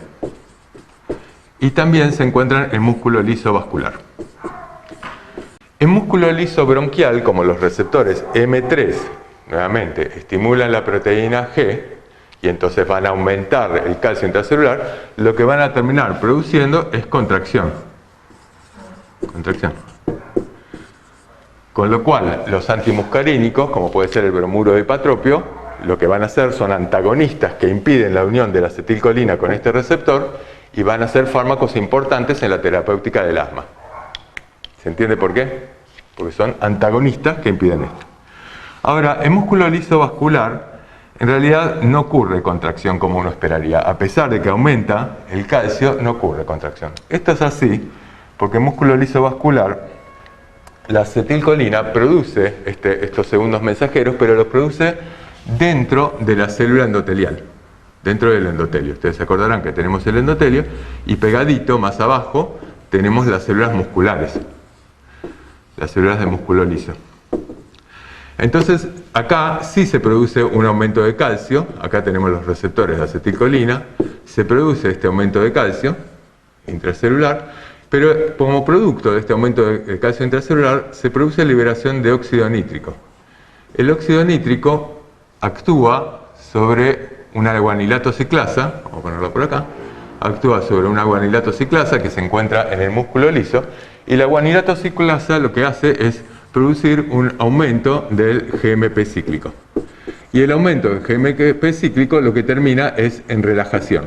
Y también se encuentran en el músculo liso vascular. En músculo liso bronquial, como los receptores M3, nuevamente, estimulan la proteína G, y entonces van a aumentar el calcio intracelular, lo que van a terminar produciendo es contracción. Con lo cual, los antimuscarínicos, como puede ser el bromuro de ipatropio, lo que van a hacer son antagonistas que impiden la unión de la acetilcolina con este receptor y van a ser fármacos importantes en la terapéutica del asma. ¿Se entiende por qué? Porque son antagonistas que impiden esto. Ahora, en músculo liso vascular, en realidad no ocurre contracción como uno esperaría. A pesar de que aumenta el calcio, no ocurre contracción. Esto es así porque en músculo liso vascular la acetilcolina produce estos segundos mensajeros, pero los produce dentro de la célula endotelial, dentro del endotelio. Ustedes se acordarán que tenemos el endotelio y pegadito, más abajo, tenemos las células musculares, las células de músculo liso. Entonces, acá sí se produce un aumento de calcio, acá tenemos los receptores de acetilcolina, se produce este aumento de calcio intracelular, pero como producto de este aumento de calcio intracelular se produce liberación de óxido nítrico. El óxido nítrico actúa sobre una guanilato ciclasa, vamos a ponerlo por acá, actúa sobre una guanilato ciclasa que se encuentra en el músculo liso, y la guanilato ciclasa lo que hace es producir un aumento del GMP cíclico. Y el aumento del GMP cíclico lo que termina es en relajación.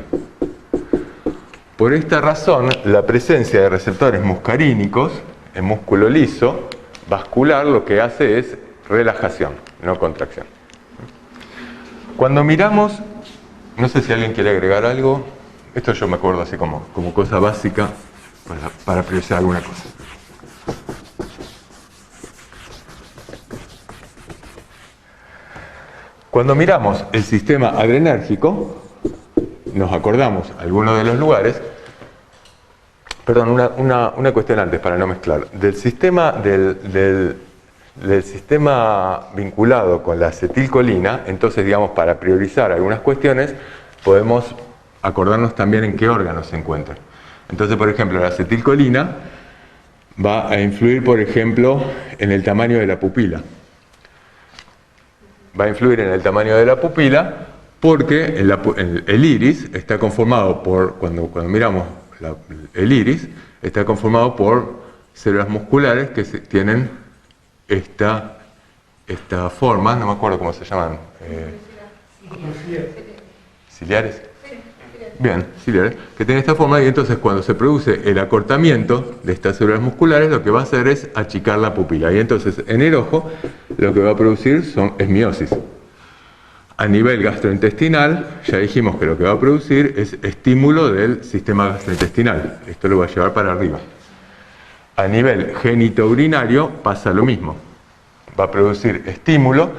Por esta razón, la presencia de receptores muscarínicos en músculo liso vascular lo que hace es relajación, no contracción. Cuando miramos, no sé si alguien quiere agregar algo, esto yo me acuerdo así como cosa básica para priorizar alguna cosa. Cuando miramos el sistema adrenérgico, nos acordamos algunos de los lugares, perdón, una cuestión antes para no mezclar, del sistema vinculado con la acetilcolina. Entonces, digamos, para priorizar algunas cuestiones, podemos acordarnos también en qué órganos se encuentran. Entonces, por ejemplo, la acetilcolina va a influir, por ejemplo, en el tamaño de la pupila. Va a influir en el tamaño de la pupila porque el iris está conformado por, cuando miramos el iris, está conformado por células musculares que tienen esta forma, no me acuerdo cómo se llaman, ciliares. Bien, ciliares, que tienen esta forma, y entonces cuando se produce el acortamiento de estas células musculares, lo que va a hacer es achicar la pupila, y entonces en el ojo lo que va a producir es miosis. A nivel gastrointestinal, ya dijimos que lo que va a producir es estímulo del sistema gastrointestinal. Esto lo va a llevar para arriba. A nivel genitourinario pasa lo mismo. Va a producir estímulo,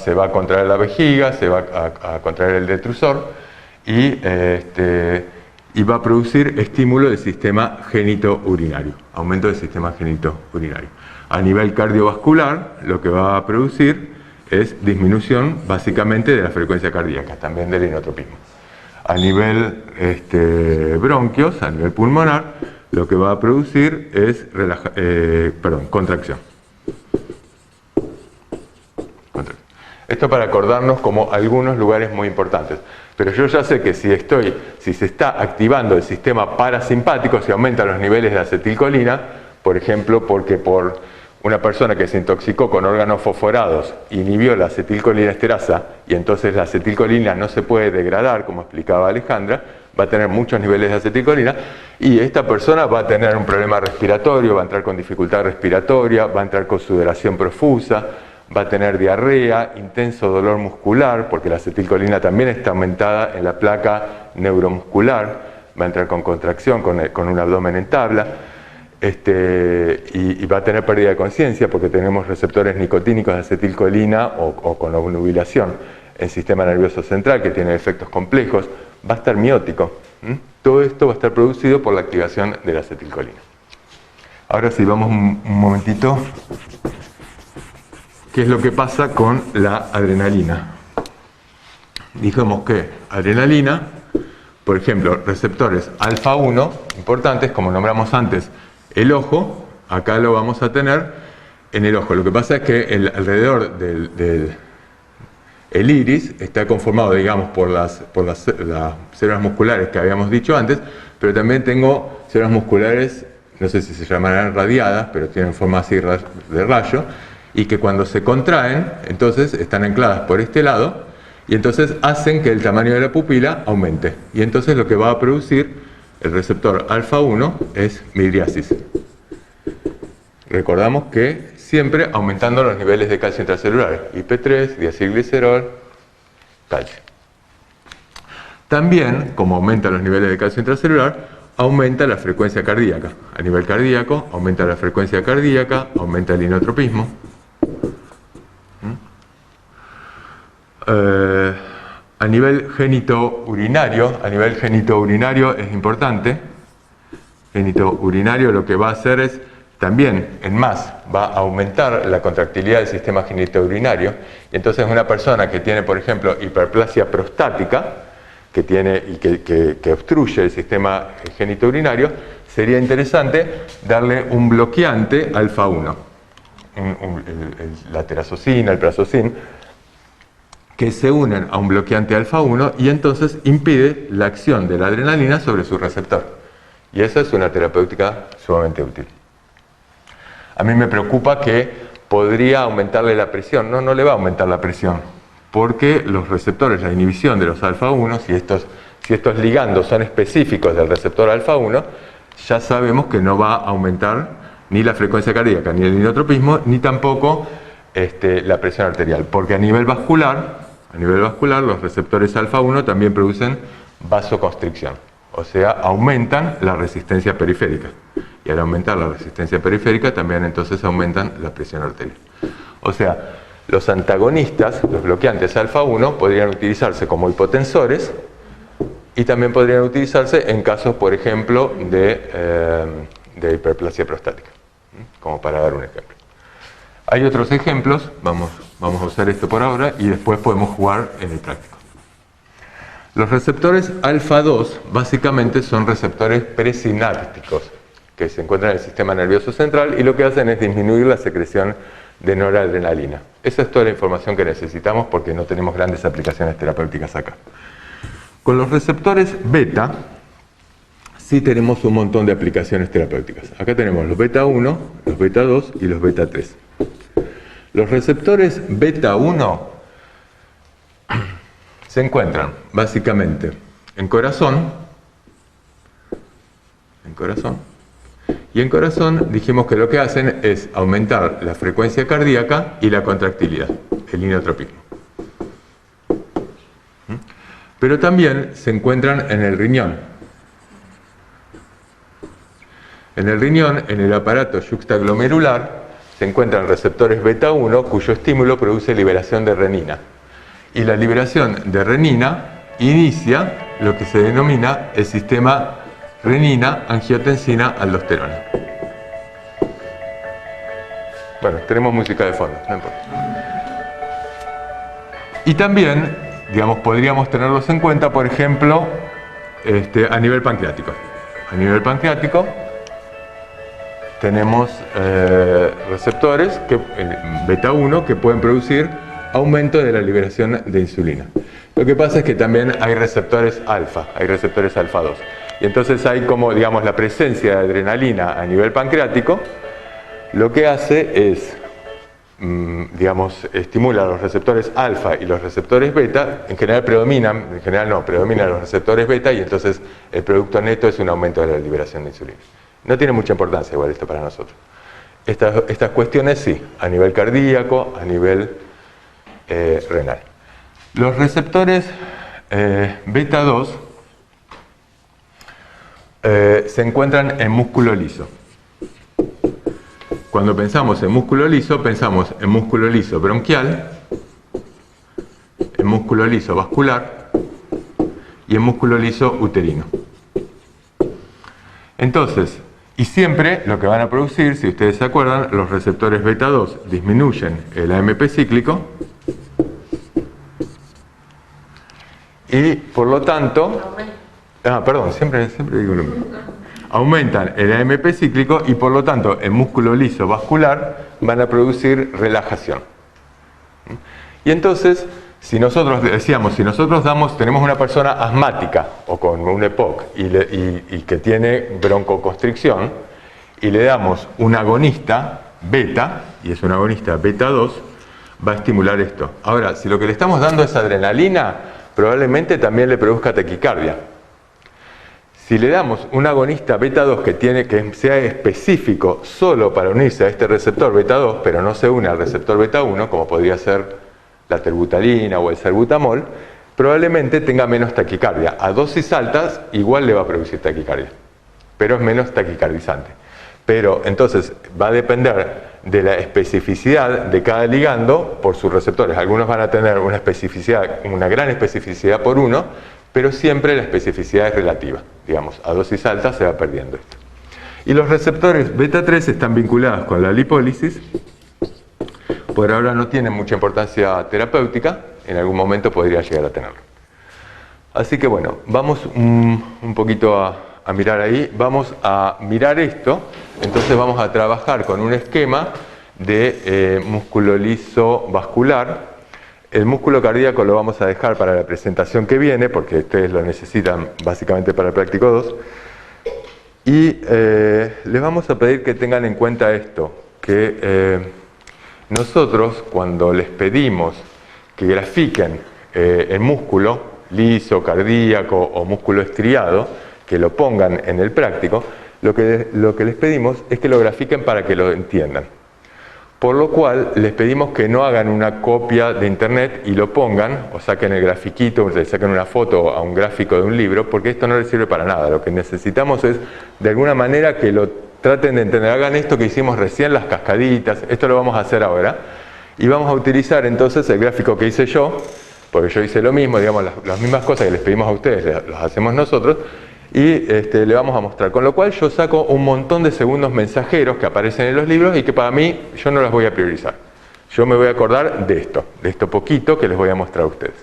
se va a contraer la vejiga, se va a contraer el detrusor y va a producir estímulo del sistema genitourinario, aumento del sistema genitourinario. A nivel cardiovascular, lo que va a producir es disminución básicamente de la frecuencia cardíaca, también del inotropismo. A nivel bronquios, a nivel pulmonar, lo que va a producir es contracción. Esto para acordarnos como algunos lugares muy importantes. Pero yo ya sé que si se está activando el sistema parasimpático, si aumentan los niveles de acetilcolina, por ejemplo, porque por una persona que se intoxicó con órganos fosforados inhibió la acetilcolinesterasa y entonces la acetilcolina no se puede degradar, como explicaba Alejandra, va a tener muchos niveles de acetilcolina y esta persona va a tener un problema respiratorio, va a entrar con dificultad respiratoria, va a entrar con sudoración profusa, va a tener diarrea, intenso dolor muscular, porque la acetilcolina también está aumentada en la placa neuromuscular, va a entrar con contracción, con un abdomen en tabla. Y va a tener pérdida de conciencia porque tenemos receptores nicotínicos de acetilcolina o con obnubilación en el sistema nervioso central que tiene efectos complejos, va a estar miótico. Todo esto va a estar producido por la activación de la acetilcolina. Ahora sí, vamos un momentito. ¿Qué es lo que pasa con la adrenalina? Dijimos que adrenalina, por ejemplo, receptores alfa 1 importantes, como nombramos antes, el ojo, acá lo vamos a tener en el ojo. Lo que pasa es que alrededor del iris está conformado, digamos, por las células musculares que habíamos dicho antes, pero también tengo células musculares, no sé si se llamarán radiadas, pero tienen forma así de rayo, y que cuando se contraen, entonces están ancladas por este lado, y entonces hacen que el tamaño de la pupila aumente. Y entonces lo que va a producir el receptor alfa 1 es midriasis. Recordamos que siempre aumentando los niveles de calcio intracelular, IP3, diacilglicerol, calcio. También, como aumentan los niveles de calcio intracelular, aumenta la frecuencia cardíaca. A nivel cardíaco, aumenta la frecuencia cardíaca, aumenta el inotropismo. A nivel genitourinario es importante. Genitourinario lo que va a hacer es también, en más, va a aumentar la contractilidad del sistema genitourinario. Y entonces una persona que tiene, por ejemplo, hiperplasia prostática, que obstruye el sistema genitourinario, sería interesante darle un bloqueante alfa 1. La terazocina, el prazocin, que se unen a un bloqueante alfa 1 y entonces impide la acción de la adrenalina sobre su receptor. Y esa es una terapéutica sumamente útil. A mí me preocupa que podría aumentarle la presión. No, no le va a aumentar la presión, porque los receptores, la inhibición de los alfa 1, si estos ligandos son específicos del receptor alfa 1, ya sabemos que no va a aumentar ni la frecuencia cardíaca, ni el inotropismo, ni tampoco la presión arterial, porque a nivel vascular los receptores alfa 1 también producen vasoconstricción, o sea, aumentan la resistencia periférica. Y al aumentar la resistencia periférica también entonces aumentan la presión arterial. O sea, los antagonistas, los bloqueantes alfa 1, podrían utilizarse como hipotensores y también podrían utilizarse en casos, por ejemplo, de hiperplasia prostática, como para dar un ejemplo. Hay otros ejemplos, vamos a usar esto por ahora y después podemos jugar en el práctico. Los receptores alfa 2 básicamente son receptores presinápticos que se encuentran en el sistema nervioso central y lo que hacen es disminuir la secreción de noradrenalina. Esa es toda la información que necesitamos porque no tenemos grandes aplicaciones terapéuticas acá. Con los receptores beta sí tenemos un montón de aplicaciones terapéuticas. Acá tenemos los beta 1, los beta 2 y los beta 3. Los receptores beta 1 se encuentran básicamente en corazón, y en corazón dijimos que lo que hacen es aumentar la frecuencia cardíaca y la contractilidad, el inotropismo. Pero también se encuentran en el riñón. En el riñón, en el aparato yuxtaglomerular, se encuentran receptores beta 1 cuyo estímulo produce liberación de renina. Y la liberación de renina inicia lo que se denomina el sistema renina-angiotensina-aldosterona. Bueno, tenemos música de fondo, no importa. Y también, digamos, podríamos tenerlos en cuenta, por ejemplo, a nivel pancreático. A nivel pancreático tenemos receptores beta 1 que pueden producir aumento de la liberación de insulina. Lo que pasa es que también hay receptores alfa 2. Y entonces hay como, digamos, la presencia de adrenalina a nivel pancreático, lo que hace es, digamos, estimula los receptores alfa y los receptores beta, predominan los receptores beta y entonces el producto neto es un aumento de la liberación de insulina. No tiene mucha importancia igual esto para nosotros. Estas cuestiones sí, a nivel cardíaco, a nivel renal. Los receptores beta 2 se encuentran en músculo liso. Cuando pensamos en músculo liso, pensamos en músculo liso bronquial, en músculo liso vascular y en músculo liso uterino. Entonces, y siempre lo que van a producir, si ustedes se acuerdan, los receptores beta 2 disminuyen el AMP cíclico y por lo tanto... siempre digo lo mismo. Aumentan el AMP cíclico y por lo tanto en músculo liso vascular van a producir relajación. Y entonces, si nosotros tenemos una persona asmática o con un EPOC y que tiene broncoconstricción y le damos un agonista beta, y es un agonista beta 2, va a estimular esto. Ahora, si lo que le estamos dando es adrenalina, probablemente también le produzca taquicardia. Si le damos un agonista beta 2 que sea específico solo para unirse a este receptor beta 2, pero no se une al receptor beta 1, como podría ser la terbutalina o el salbutamol, probablemente tenga menos taquicardia. A dosis altas igual le va a producir taquicardia, pero es menos taquicardizante. Pero entonces va a depender de la especificidad de cada ligando por sus receptores. Algunos van a tener una gran especificidad por uno, pero siempre la especificidad es relativa. Digamos, a dosis altas se va perdiendo esto. Y los receptores beta 3 están vinculados con la lipólisis. Por ahora no tienen mucha importancia terapéutica, en algún momento podría llegar a tenerlo. Así que bueno, vamos un poquito a mirar ahí, vamos a mirar esto, entonces vamos a trabajar con un esquema de músculo liso vascular El músculo cardíaco lo vamos a dejar para la presentación que viene, porque ustedes lo necesitan básicamente para el práctico 2. Y les vamos a pedir que tengan en cuenta esto, que nosotros cuando les pedimos que grafiquen el músculo liso, cardíaco o músculo estriado, que lo pongan en el práctico, lo que les pedimos es que lo grafiquen para que lo entiendan. Por lo cual les pedimos que no hagan una copia de internet y lo pongan, o saquen el grafiquito, le saquen una foto a un gráfico de un libro, porque esto no les sirve para nada. Lo que necesitamos es, de alguna manera, que lo traten de entender. Hagan esto que hicimos recién, las cascaditas, esto lo vamos a hacer ahora. Y vamos a utilizar entonces el gráfico que hice yo, porque yo hice lo mismo, digamos, las mismas cosas que les pedimos a ustedes, las hacemos nosotros, y le vamos a mostrar. Con lo cual yo saco un montón de segundos mensajeros que aparecen en los libros y que para mí yo no las voy a priorizar. Yo me voy a acordar de esto poquito que les voy a mostrar a ustedes.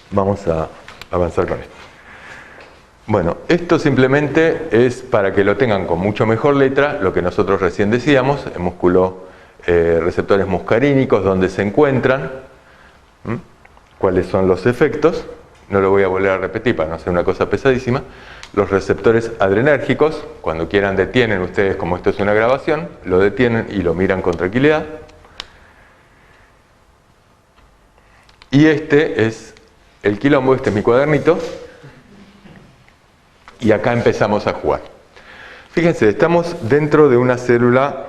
Vamos a avanzar con esto. Bueno, esto simplemente es para que lo tengan con mucho mejor letra, lo que nosotros recién decíamos, el músculo, receptores muscarínicos, dónde se encuentran, cuáles son los efectos. No lo voy a volver a repetir para no hacer una cosa pesadísima. Los receptores adrenérgicos, cuando quieran detienen ustedes, como esto es una grabación, lo detienen y lo miran con tranquilidad. Y este es el quilombo, este es mi cuadernito. Y acá empezamos a jugar. Fíjense, estamos dentro de una célula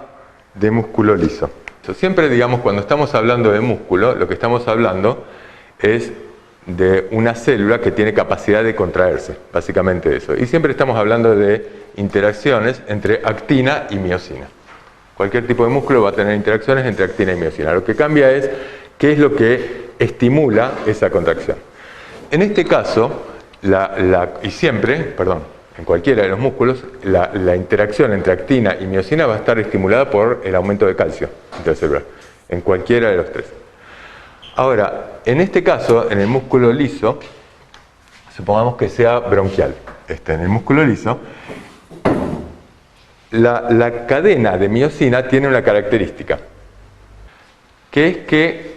de músculo liso. Siempre, digamos, cuando estamos hablando de músculo, lo que estamos hablando es de una célula que tiene capacidad de contraerse, básicamente eso. Y siempre estamos hablando de interacciones entre actina y miocina. Cualquier tipo de músculo va a tener interacciones entre actina y miocina. Lo que cambia es qué es lo que estimula esa contracción. En este caso, en cualquiera de los músculos, la interacción entre actina y miocina va a estar estimulada por el aumento de calcio intracelular, en cualquiera de los tres. Ahora, en este caso, en el músculo liso, supongamos que sea bronquial. En el músculo liso, la cadena de miocina tiene una característica, que es que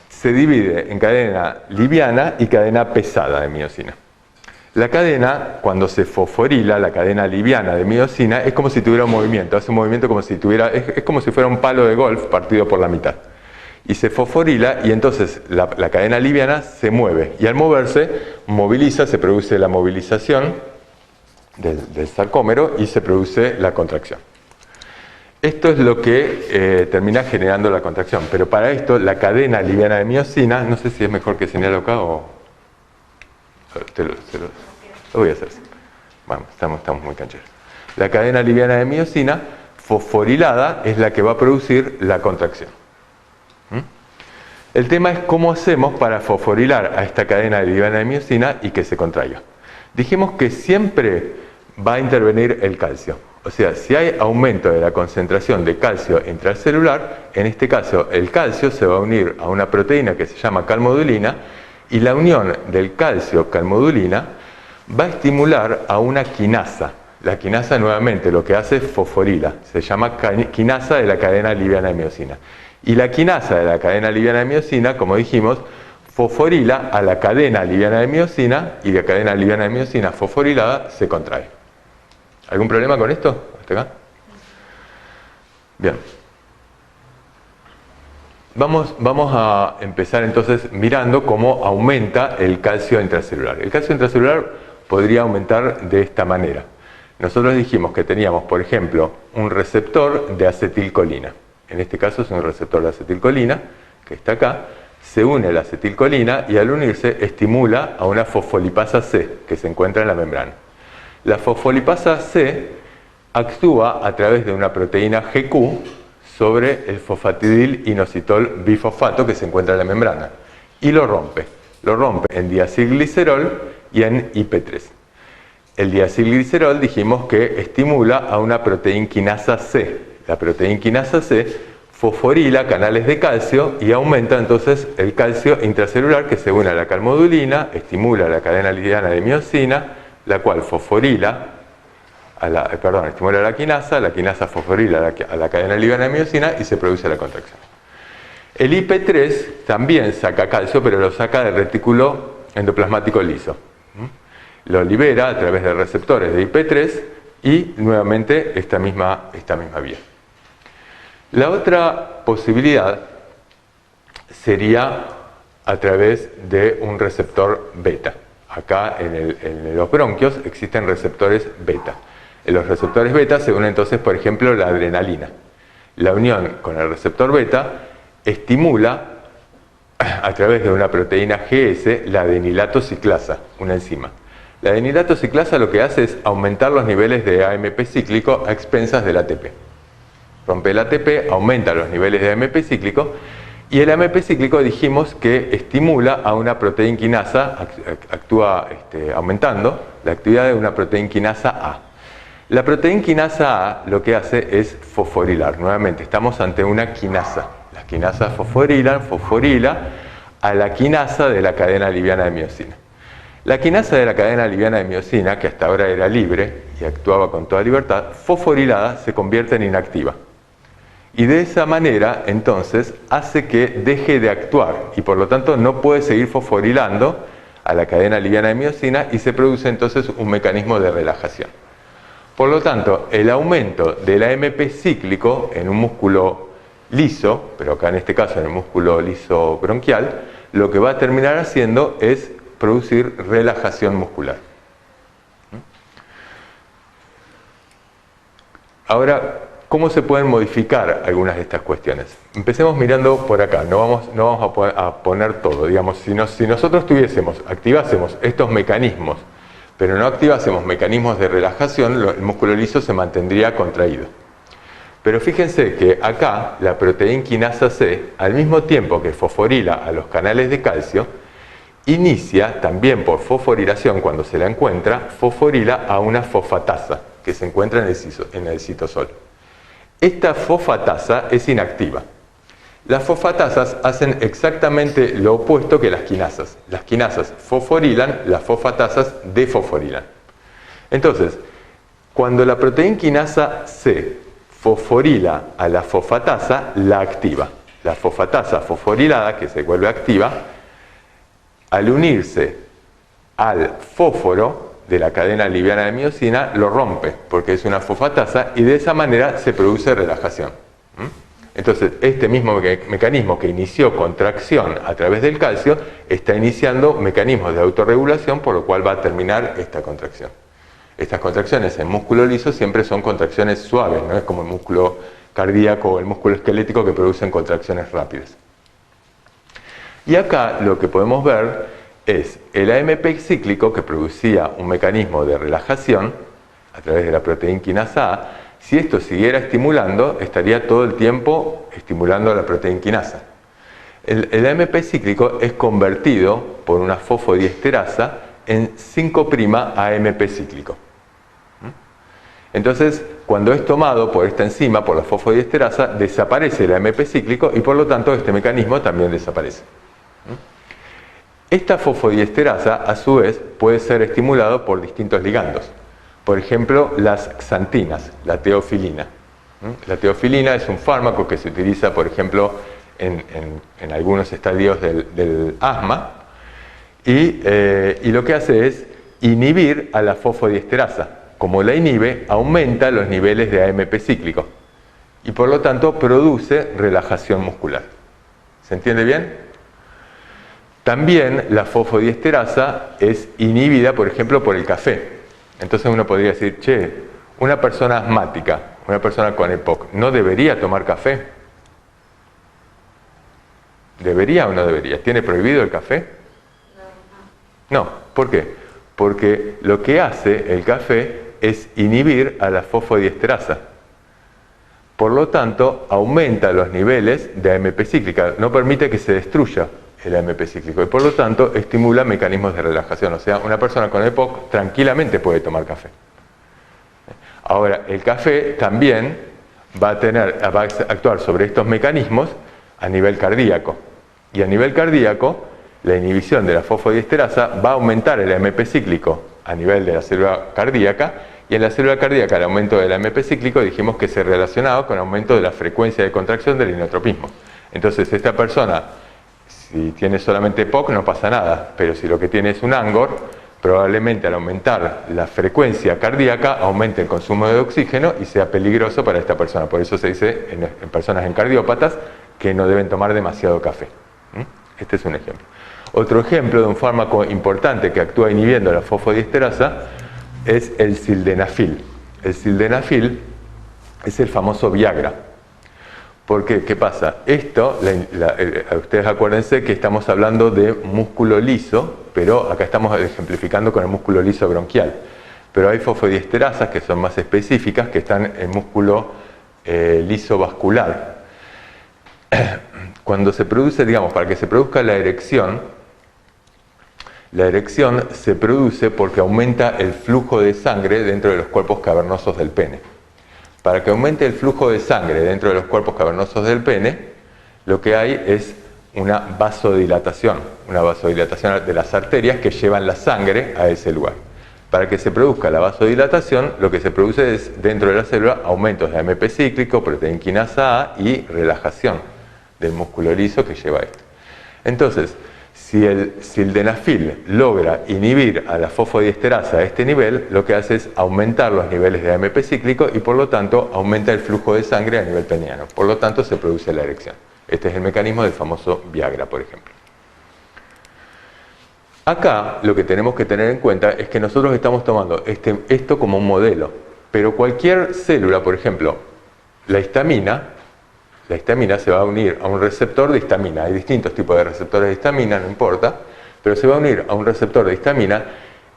se divide en cadena liviana y cadena pesada de miocina. La cadena, cuando se fosforila, la cadena liviana de miocina, es como si tuviera un movimiento, hace un movimiento como si tuviera, es como si fuera un palo de golf partido por la mitad. Y se fosforila y entonces la cadena liviana se mueve y al moverse moviliza, se produce la movilización del sarcómero y se produce la contracción. Esto es lo que termina generando la contracción, pero para esto la cadena liviana de miocina, no sé si es mejor que señalo acá o... Lo voy a hacer así. Bueno, estamos muy cancheros. La cadena liviana de miocina fosforilada es la que va a producir la contracción. El tema es cómo hacemos para fosforilar a esta cadena liviana de miocina y que se contraiga. Dijimos que siempre va a intervenir el calcio. O sea, si hay aumento de la concentración de calcio intracelular, en este caso el calcio se va a unir a una proteína que se llama calmodulina y la unión del calcio-calmodulina va a estimular a una quinasa. La quinasa nuevamente lo que hace es fosforila, se llama quinasa de la cadena liviana de miocina. Y la quinasa de la cadena liviana de miocina, como dijimos, fosforila a la cadena liviana de miocina y la cadena liviana de miocina fosforilada se contrae. ¿Algún problema con esto? ¿Hasta acá? Bien. Vamos a empezar entonces mirando cómo aumenta el calcio intracelular. El calcio intracelular podría aumentar de esta manera. Nosotros dijimos que teníamos, por ejemplo, un receptor de acetilcolina. En este caso es un receptor de acetilcolina, que está acá, se une a la acetilcolina y al unirse estimula a una fosfolipasa C, que se encuentra en la membrana. La fosfolipasa C actúa a través de una proteína GQ sobre el fosfatidil inositol bifosfato que se encuentra en la membrana y lo rompe en diacilglicerol y en IP3. El diacilglicerol dijimos que estimula a una proteinquinasa C. La proteinquinasa C fosforila canales de calcio y aumenta entonces el calcio intracelular que se une a la calmodulina, estimula la cadena liviana de miocina, la cual fosforila estimula la quinasa fosforila a la cadena liviana de miocina y se produce la contracción. El IP3 también saca calcio, pero lo saca del retículo endoplasmático liso. Lo libera a través de receptores de IP3 y nuevamente esta misma vía. La otra posibilidad sería a través de un receptor beta. Acá en los bronquios existen receptores beta. En los receptores beta se une entonces, por ejemplo, la adrenalina. La unión con el receptor beta estimula a través de una proteína GS la adenilato ciclasa, una enzima. La adenilato ciclasa lo que hace es aumentar los niveles de AMP cíclico a expensas del ATP. Rompe el ATP, aumenta los niveles de AMP cíclico, y el AMP cíclico dijimos que estimula a una proteína quinasa, actúa aumentando la actividad de una proteína quinasa A. La proteína quinasa A lo que hace es fosforilar. Nuevamente, estamos ante una quinasa. Las quinasas fosforila a la quinasa de la cadena liviana de miosina. La quinasa de la cadena liviana de miosina, que hasta ahora era libre y actuaba con toda libertad, fosforilada se convierte en inactiva. Y de esa manera, entonces, hace que deje de actuar y por lo tanto no puede seguir fosforilando a la cadena liviana de miosina y se produce entonces un mecanismo de relajación. Por lo tanto, el aumento del AMP cíclico en un músculo liso, pero acá en este caso en el músculo liso bronquial, lo que va a terminar haciendo es producir relajación muscular. Ahora, ¿cómo se pueden modificar algunas de estas cuestiones? Empecemos mirando por acá, no vamos a poner todo. Digamos, si nosotros activásemos estos mecanismos, pero no activásemos mecanismos de relajación, el músculo liso se mantendría contraído. Pero fíjense que acá la proteína quinasa C, al mismo tiempo que fosforila a los canales de calcio, inicia también por fosforilación, cuando se la encuentra, fosforila a una fosfatasa que se encuentra en el citosol. Esta fosfatasa es inactiva. Las fosfatasas hacen exactamente lo opuesto que las quinasas. Las quinasas fosforilan, las fosfatasas defosforilan. Entonces, cuando la proteína quinasa C fosforila a la fosfatasa, la activa. La fosfatasa fosforilada, que se vuelve activa, al unirse al fósforo de la cadena liviana de miosina, lo rompe, porque es una fosfatasa, y de esa manera se produce relajación. Entonces, este mismo mecanismo que inició contracción a través del calcio, está iniciando mecanismos de autorregulación, por lo cual va a terminar esta contracción. Estas contracciones en músculo liso siempre son contracciones suaves, no es como el músculo cardíaco o el músculo esquelético que producen contracciones rápidas. Y acá lo que podemos ver es el AMP cíclico, que producía un mecanismo de relajación a través de la proteína quinasa A. Si esto siguiera estimulando, estaría todo el tiempo estimulando a la proteína quinasa. El AMP cíclico es convertido por una fosfodiesterasa en 5' AMP cíclico. Entonces, cuando es tomado por esta enzima, por la fosfodiesterasa, desaparece el AMP cíclico y por lo tanto este mecanismo también desaparece. Esta fosfodiesterasa, a su vez, puede ser estimulado por distintos ligandos. Por ejemplo, las xantinas, la teofilina. La teofilina es un fármaco que se utiliza, por ejemplo, en algunos estadios del asma, y lo que hace es inhibir a la fosfodiesterasa. Como la inhibe, aumenta los niveles de AMP cíclico y por lo tanto produce relajación muscular. ¿Se entiende bien? También la fosfodiesterasa es inhibida, por ejemplo, por el café. Entonces uno podría decir, che, una persona asmática, una persona con EPOC, ¿no debería tomar café? ¿Debería o no debería? ¿Tiene prohibido el café? No. ¿Por qué? Porque lo que hace el café es inhibir a la fosfodiesterasa. Por lo tanto, aumenta los niveles de AMP cíclica, no permite que se destruya el AMP cíclico y por lo tanto estimula mecanismos de relajación. O sea, una persona con EPOC tranquilamente puede tomar café. Ahora, el café también va a actuar sobre estos mecanismos a nivel cardíaco. Y a nivel cardíaco, la inhibición de la fosfodiesterasa va a aumentar el AMP cíclico a nivel de la célula cardíaca, y en la célula cardíaca el aumento del AMP cíclico dijimos que se relacionaba con el aumento de la frecuencia de contracción del inotropismo. Entonces esta persona, si tiene solamente POC no pasa nada, pero si lo que tiene es un ANGOR, probablemente al aumentar la frecuencia cardíaca aumente el consumo de oxígeno y sea peligroso para esta persona. Por eso se dice en personas en cardiópatas que no deben tomar demasiado café. Este es un ejemplo. Otro ejemplo de un fármaco importante que actúa inhibiendo la fosfodiesterasa es el sildenafil. El sildenafil es el famoso Viagra. Porque, ¿qué pasa? Esto, ustedes acuérdense que estamos hablando de músculo liso, pero acá estamos ejemplificando con el músculo liso bronquial. Pero hay fosfodiesterasas que son más específicas, que están en músculo liso vascular. Cuando se produce, digamos, para que se produzca la erección se produce porque aumenta el flujo de sangre dentro de los cuerpos cavernosos del pene. Para que aumente el flujo de sangre dentro de los cuerpos cavernosos del pene, lo que hay es una vasodilatación de las arterias que llevan la sangre a ese lugar. Para que se produzca la vasodilatación, lo que se produce es, dentro de la célula, aumentos de AMP cíclico, proteína quinasa A y relajación del músculo liso que lleva esto. Entonces, si el sildenafil logra inhibir a la fosfodiesterasa a este nivel, lo que hace es aumentar los niveles de AMP cíclico y por lo tanto aumenta el flujo de sangre a nivel peniano. Por lo tanto se produce la erección. Este es el mecanismo del famoso Viagra, por ejemplo. Acá lo que tenemos que tener en cuenta es que nosotros estamos tomando esto como un modelo, pero cualquier célula, por ejemplo, la histamina se va a unir a un receptor de histamina. Hay distintos tipos de receptores de histamina, no importa, pero se va a unir a un receptor de histamina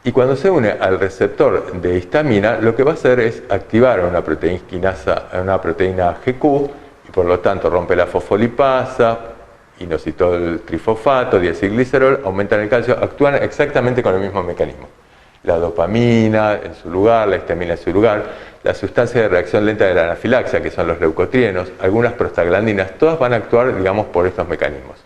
y cuando se une al receptor de histamina, lo que va a hacer es activar una proteína quinasa, una proteína GQ y por lo tanto rompe la fosfolipasa, inositol trifosfato, diacilglicerol, aumentan el calcio, actúan exactamente con el mismo mecanismo. La dopamina en su lugar, la histamina en su lugar, la sustancia de reacción lenta de la anafilaxia, que son los leucotrienos, algunas prostaglandinas, todas van a actuar, digamos, por estos mecanismos.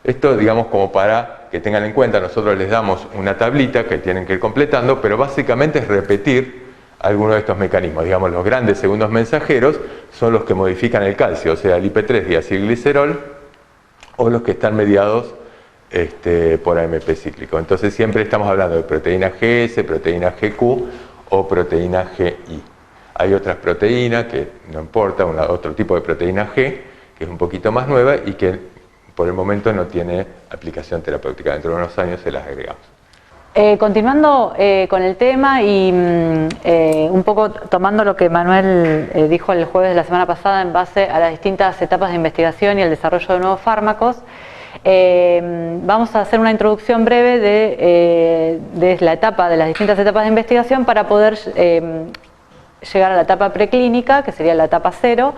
Esto, digamos, como para que tengan en cuenta, nosotros les damos una tablita que tienen que ir completando, pero básicamente es repetir algunos de estos mecanismos. Digamos, los grandes segundos mensajeros son los que modifican el calcio, o sea, el IP3-diacilglicerol, o los que están mediados por AMP cíclico. Entonces siempre estamos hablando de proteína GS, proteína GQ o proteína GI. Hay otras proteínas que no importa, otro tipo de proteína G, que es un poquito más nueva y que por el momento no tiene aplicación terapéutica. Dentro de unos años se las agregamos. Continuando con el tema y un poco tomando lo que Manuel dijo el jueves de la semana pasada en base a las distintas etapas de investigación y el desarrollo de nuevos fármacos, vamos a hacer una introducción breve de las distintas etapas de investigación para poder llegar a la etapa preclínica, que sería la etapa 0,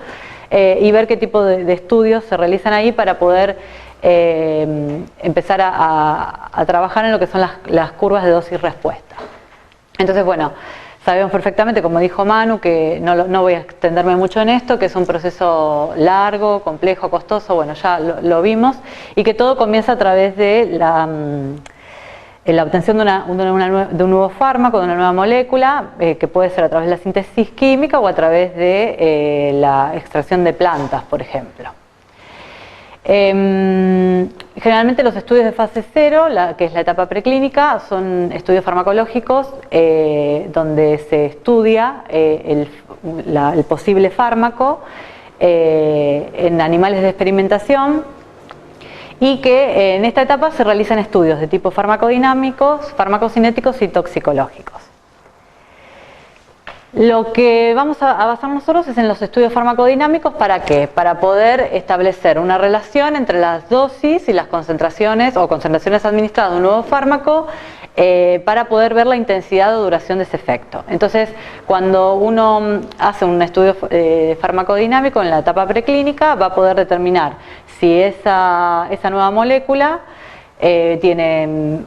y ver qué tipo de estudios se realizan ahí para poder empezar a trabajar en lo que son las curvas de dosis-respuesta. Entonces, bueno, sabemos perfectamente, como dijo Manu, que no voy a extenderme mucho en esto, que es un proceso largo, complejo, costoso, bueno, ya lo vimos, y que todo comienza a través de la obtención de un nuevo fármaco, de una nueva molécula, que puede ser a través de la síntesis química o a través de la extracción de plantas, por ejemplo. Generalmente los estudios de fase 0, que es la etapa preclínica, son estudios farmacológicos donde se estudia el posible fármaco en animales de experimentación y que en esta etapa se realizan estudios de tipo farmacodinámicos, farmacocinéticos y toxicológicos. Lo que vamos a basar nosotros es en los estudios farmacodinámicos. ¿Para qué? Para poder establecer una relación entre las dosis y las concentraciones o concentraciones administradas de un nuevo fármaco para poder ver la intensidad o duración de ese efecto. Entonces, cuando uno hace un estudio farmacodinámico en la etapa preclínica, va a poder determinar si esa nueva molécula tiene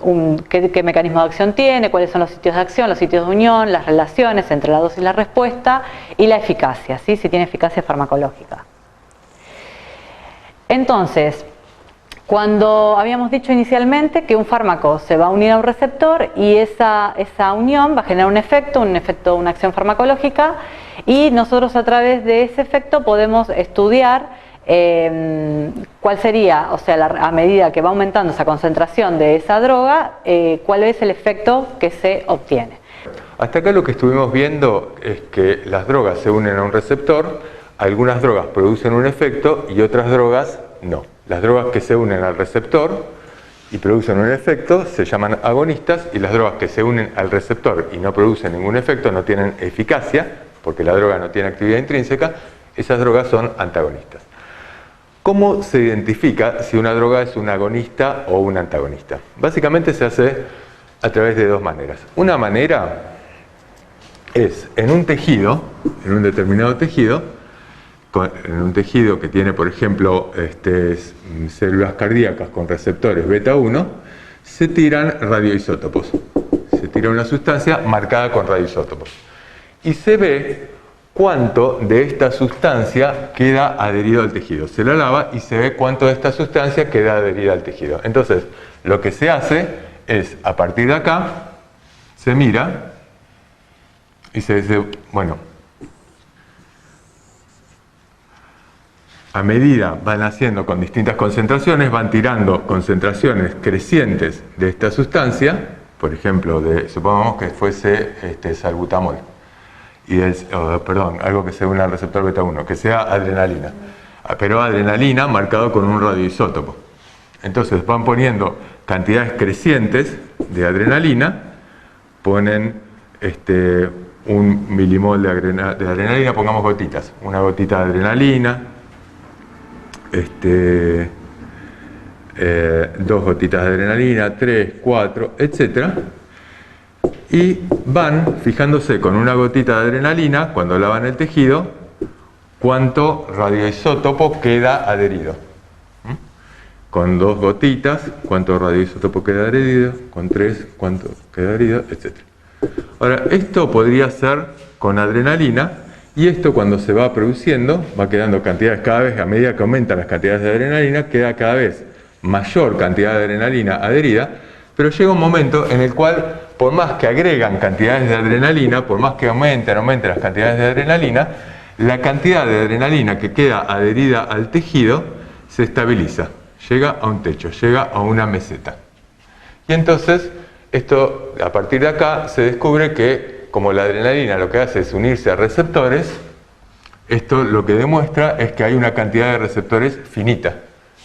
qué mecanismo de acción tiene, cuáles son los sitios de acción, los sitios de unión, las relaciones entre la dosis y la respuesta y la eficacia, ¿sí? Si tiene eficacia farmacológica. Entonces, cuando habíamos dicho inicialmente que un fármaco se va a unir a un receptor y esa unión va a generar un efecto, una acción farmacológica, y nosotros a través de ese efecto podemos estudiar ¿cuál sería, o sea, a medida que va aumentando esa concentración de esa droga, cuál es el efecto que se obtiene? Hasta acá lo que estuvimos viendo es que las drogas se unen a un receptor, algunas drogas producen un efecto y otras drogas no. Las drogas que se unen al receptor y producen un efecto se llaman agonistas, y las drogas que se unen al receptor y no producen ningún efecto, no tienen eficacia, porque la droga no tiene actividad intrínseca, esas drogas son antagonistas. ¿Cómo se identifica si una droga es un agonista o un antagonista? Básicamente se hace a través de dos maneras. Una manera es en un tejido, en un determinado tejido, en un tejido que tiene, por ejemplo, células cardíacas con receptores beta 1, se tiran radioisótopos. Se tira una sustancia marcada con radioisótopos. Y se ve cuánto de esta sustancia queda adherido al tejido. Se la lava y se ve cuánto de esta sustancia queda adherida al tejido. Entonces, lo que se hace es, a partir de acá, se mira y se dice, bueno, a medida van haciendo con distintas concentraciones, van tirando concentraciones crecientes de esta sustancia, por ejemplo, supongamos que fuese salbutamol, algo que se une al receptor beta 1, que sea adrenalina, pero adrenalina marcado con un radioisótopo. Entonces van poniendo cantidades crecientes de adrenalina, ponen 1 milimol de adrenalina, pongamos gotitas, una gotita de adrenalina, 2 gotitas de adrenalina, 3, 4, etc. Y van fijándose con una gotita de adrenalina, cuando lavan el tejido, cuánto radioisótopo queda adherido. Con 2 gotitas, cuánto radioisótopo queda adherido, con 3, cuánto queda adherido, etc. Ahora, esto podría ser con adrenalina, y esto, cuando se va produciendo, va quedando cantidades cada vez, a medida que aumentan las cantidades de adrenalina, queda cada vez mayor cantidad de adrenalina adherida, pero llega un momento en el cual, por más que agregan cantidades de adrenalina, por más que aumenten las cantidades de adrenalina, la cantidad de adrenalina que queda adherida al tejido se estabiliza, llega a un techo, llega a una meseta. Y entonces, esto, a partir de acá, se descubre que como la adrenalina lo que hace es unirse a receptores, esto lo que demuestra es que hay una cantidad de receptores finita.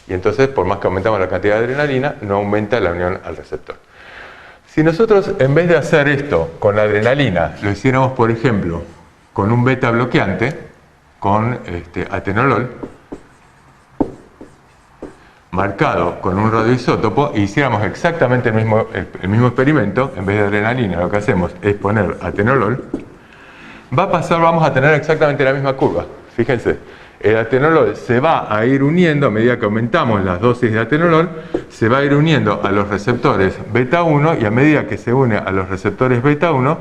Y entonces, por más que aumentamos la cantidad de adrenalina, no aumenta la unión al receptor. Si nosotros, en vez de hacer esto con la adrenalina, lo hiciéramos, por ejemplo, con un beta bloqueante, con atenolol, marcado con un radioisótopo, e hiciéramos exactamente el mismo experimento, en vez de adrenalina lo que hacemos es poner atenolol, vamos a tener exactamente la misma curva. Fíjense, el atenolol se va a ir uniendo, a medida que aumentamos las dosis de atenolol, se va a ir uniendo a los receptores beta 1, y a medida que se une a los receptores beta 1,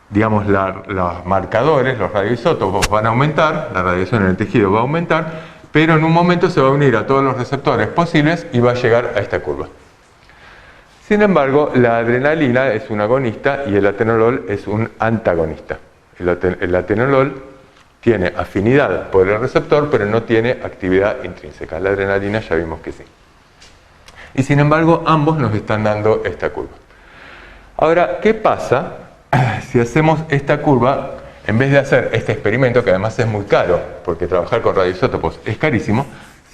digamos, los marcadores, los radioisótopos van a aumentar, la radiación en el tejido va a aumentar, pero en un momento se va a unir a todos los receptores posibles y va a llegar a esta curva. Sin embargo, la adrenalina es un agonista y el atenolol es un antagonista. El atenolol tiene afinidad por el receptor, pero no tiene actividad intrínseca. La adrenalina ya vimos que sí. Y sin embargo, ambos nos están dando esta curva. Ahora, ¿qué pasa si hacemos esta curva? En vez de hacer este experimento, que además es muy caro, porque trabajar con radioisótopos es carísimo,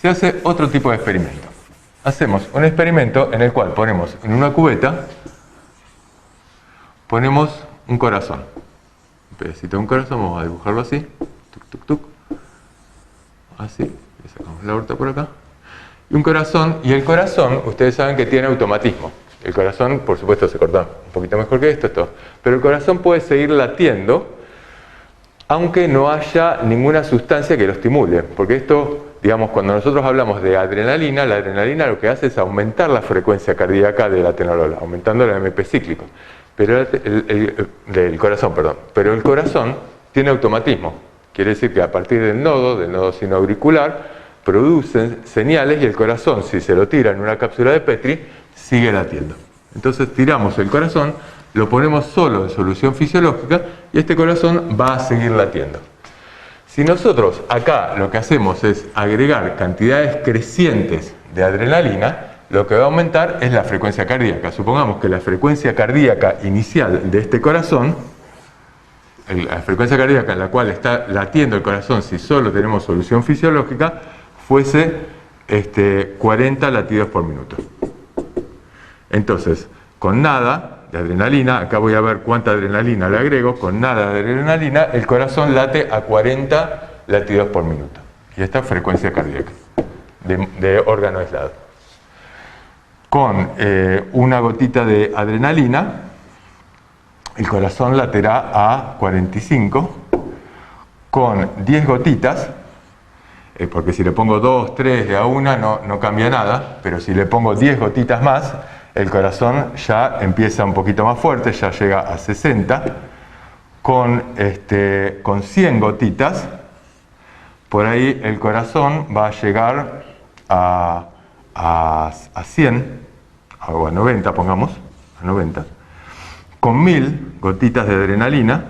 se hace otro tipo de experimento. Hacemos un experimento en el cual ponemos en una cubeta, ponemos un corazón. Un pedacito de un corazón, vamos a dibujarlo así, tuc, tuc, tuc. Así, le sacamos la aorta por acá. Y un corazón, y el corazón, ustedes saben que tiene automatismo. El corazón, por supuesto, se corta un poquito mejor que esto, pero el corazón puede seguir latiendo, aunque no haya ninguna sustancia que lo estimule, porque esto, digamos, cuando nosotros hablamos de adrenalina, la adrenalina lo que hace es aumentar la frecuencia cardíaca del atenolol, aumentando el AMP cíclico, pero del corazón, perdón. Pero el corazón tiene automatismo, quiere decir que a partir del nodo sinoauricular, producen señales y el corazón, si se lo tira en una cápsula de Petri, sigue latiendo. Entonces tiramos el corazón, lo ponemos solo en solución fisiológica y este corazón va a seguir latiendo. Si nosotros acá lo que hacemos es agregar cantidades crecientes de adrenalina, lo que va a aumentar es la frecuencia cardíaca. Supongamos que la frecuencia cardíaca inicial de este corazón, la frecuencia cardíaca en la cual está latiendo el corazón si solo tenemos solución fisiológica, fuese 40 latidos por minuto. Entonces, con nada de adrenalina, acá voy a ver cuánta adrenalina le agrego, con nada de adrenalina, el corazón late a 40 latidos por minuto. Y esta es frecuencia cardíaca de órgano aislado. Con una gotita de adrenalina, el corazón laterá a 45. Con 10 gotitas, porque si le pongo 2, 3 de a una no cambia nada, pero si le pongo 10 gotitas más, el corazón ya empieza un poquito más fuerte, ya llega a 60. Con 100 gotitas, por ahí el corazón va a llegar a 100, o a 90, pongamos, a 90. Con 1000 gotitas de adrenalina,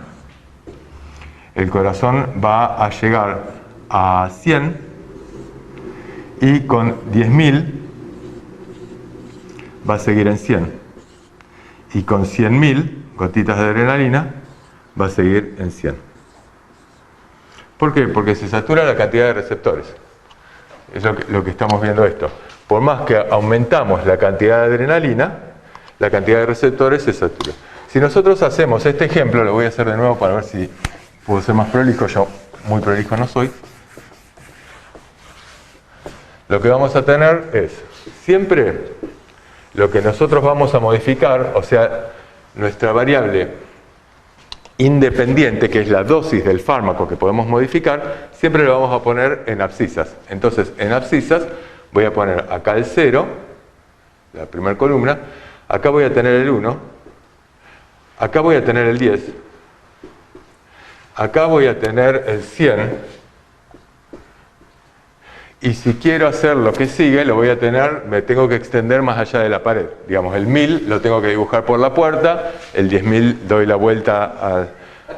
el corazón va a llegar a 100, y con 10.000 va a seguir en 100, y con 100.000 gotitas de adrenalina va a seguir en 100. ¿Por qué? Porque se satura la cantidad de receptores. Es lo que estamos viendo esto. Por más que aumentamos la cantidad de adrenalina, la cantidad de receptores se satura. Si nosotros hacemos este ejemplo, lo voy a hacer de nuevo para ver si puedo ser más prolijo, yo muy prolijo no soy. Lo que vamos a tener es, siempre lo que nosotros vamos a modificar, o sea, nuestra variable independiente, que es la dosis del fármaco que podemos modificar, siempre lo vamos a poner en abscisas. Entonces, en abscisas voy a poner acá el 0, la primera columna, acá voy a tener el 1, acá voy a tener el 10, acá voy a tener el 100, y si quiero hacer lo que sigue, lo voy a tener, me tengo que extender más allá de la pared. Digamos, el 1000 lo tengo que dibujar por la puerta, el 10.000 doy la vuelta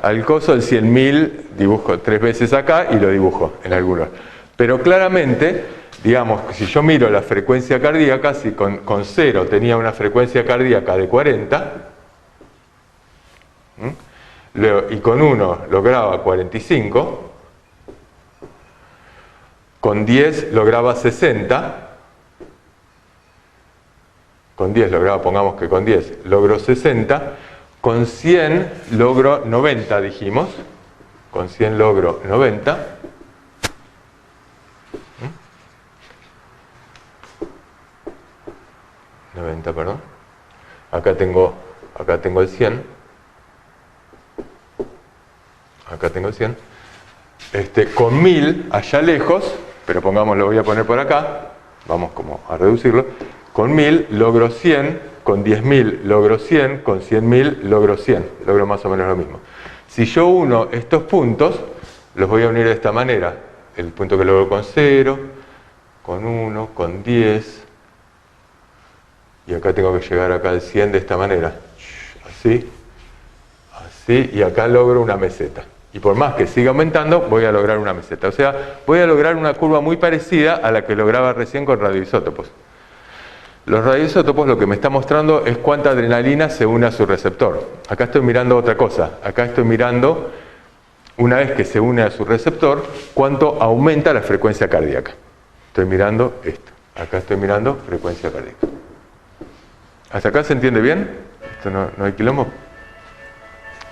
al coso, el 100.000 dibujo 3 veces acá y lo dibujo en algún lugar. Pero claramente, digamos, si yo miro la frecuencia cardíaca, si con 0 tenía una frecuencia cardíaca de 40, y con 1 lograba 45, con 10 lograba 60, con 10 lograba, pongamos que con 10 logro 60, con 100 logro 90, dijimos, con 100 logro 90, 90, perdón, acá tengo el 100, acá tengo el 100, con 1000 allá lejos, pero pongamos, lo voy a poner por acá, vamos como a reducirlo, con 1000 logro 100, con 10.000 logro 100, con 100.000 logro 100, logro más o menos lo mismo. Si yo uno estos puntos, los voy a unir de esta manera, el punto que logro con 0, con 1, con 10, y acá tengo que llegar acá al 100 de esta manera, así, así, y acá logro una meseta. Y por más que siga aumentando, voy a lograr una meseta. O sea, voy a lograr una curva muy parecida a la que lograba recién con radioisótopos. Los radioisótopos lo que me está mostrando es cuánta adrenalina se une a su receptor. Acá estoy mirando otra cosa. Acá estoy mirando, una vez que se une a su receptor, cuánto aumenta la frecuencia cardíaca. Estoy mirando esto. Acá estoy mirando frecuencia cardíaca. ¿Hasta acá se entiende bien? ¿Esto no hay quilombo?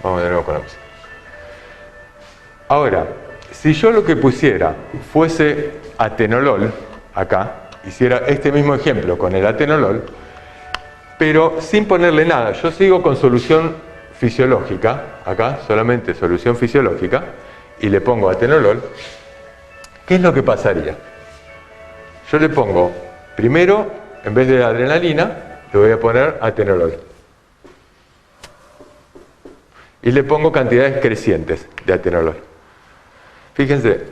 Vamos de nuevo con la música. Ahora, si yo lo que pusiera fuese atenolol, acá, hiciera este mismo ejemplo con el atenolol, pero sin ponerle nada, yo sigo con solución fisiológica, acá, solamente solución fisiológica, y le pongo atenolol, ¿qué es lo que pasaría? Yo le pongo, primero, en vez de adrenalina, le voy a poner atenolol. Y le pongo cantidades crecientes de atenolol. Fíjense,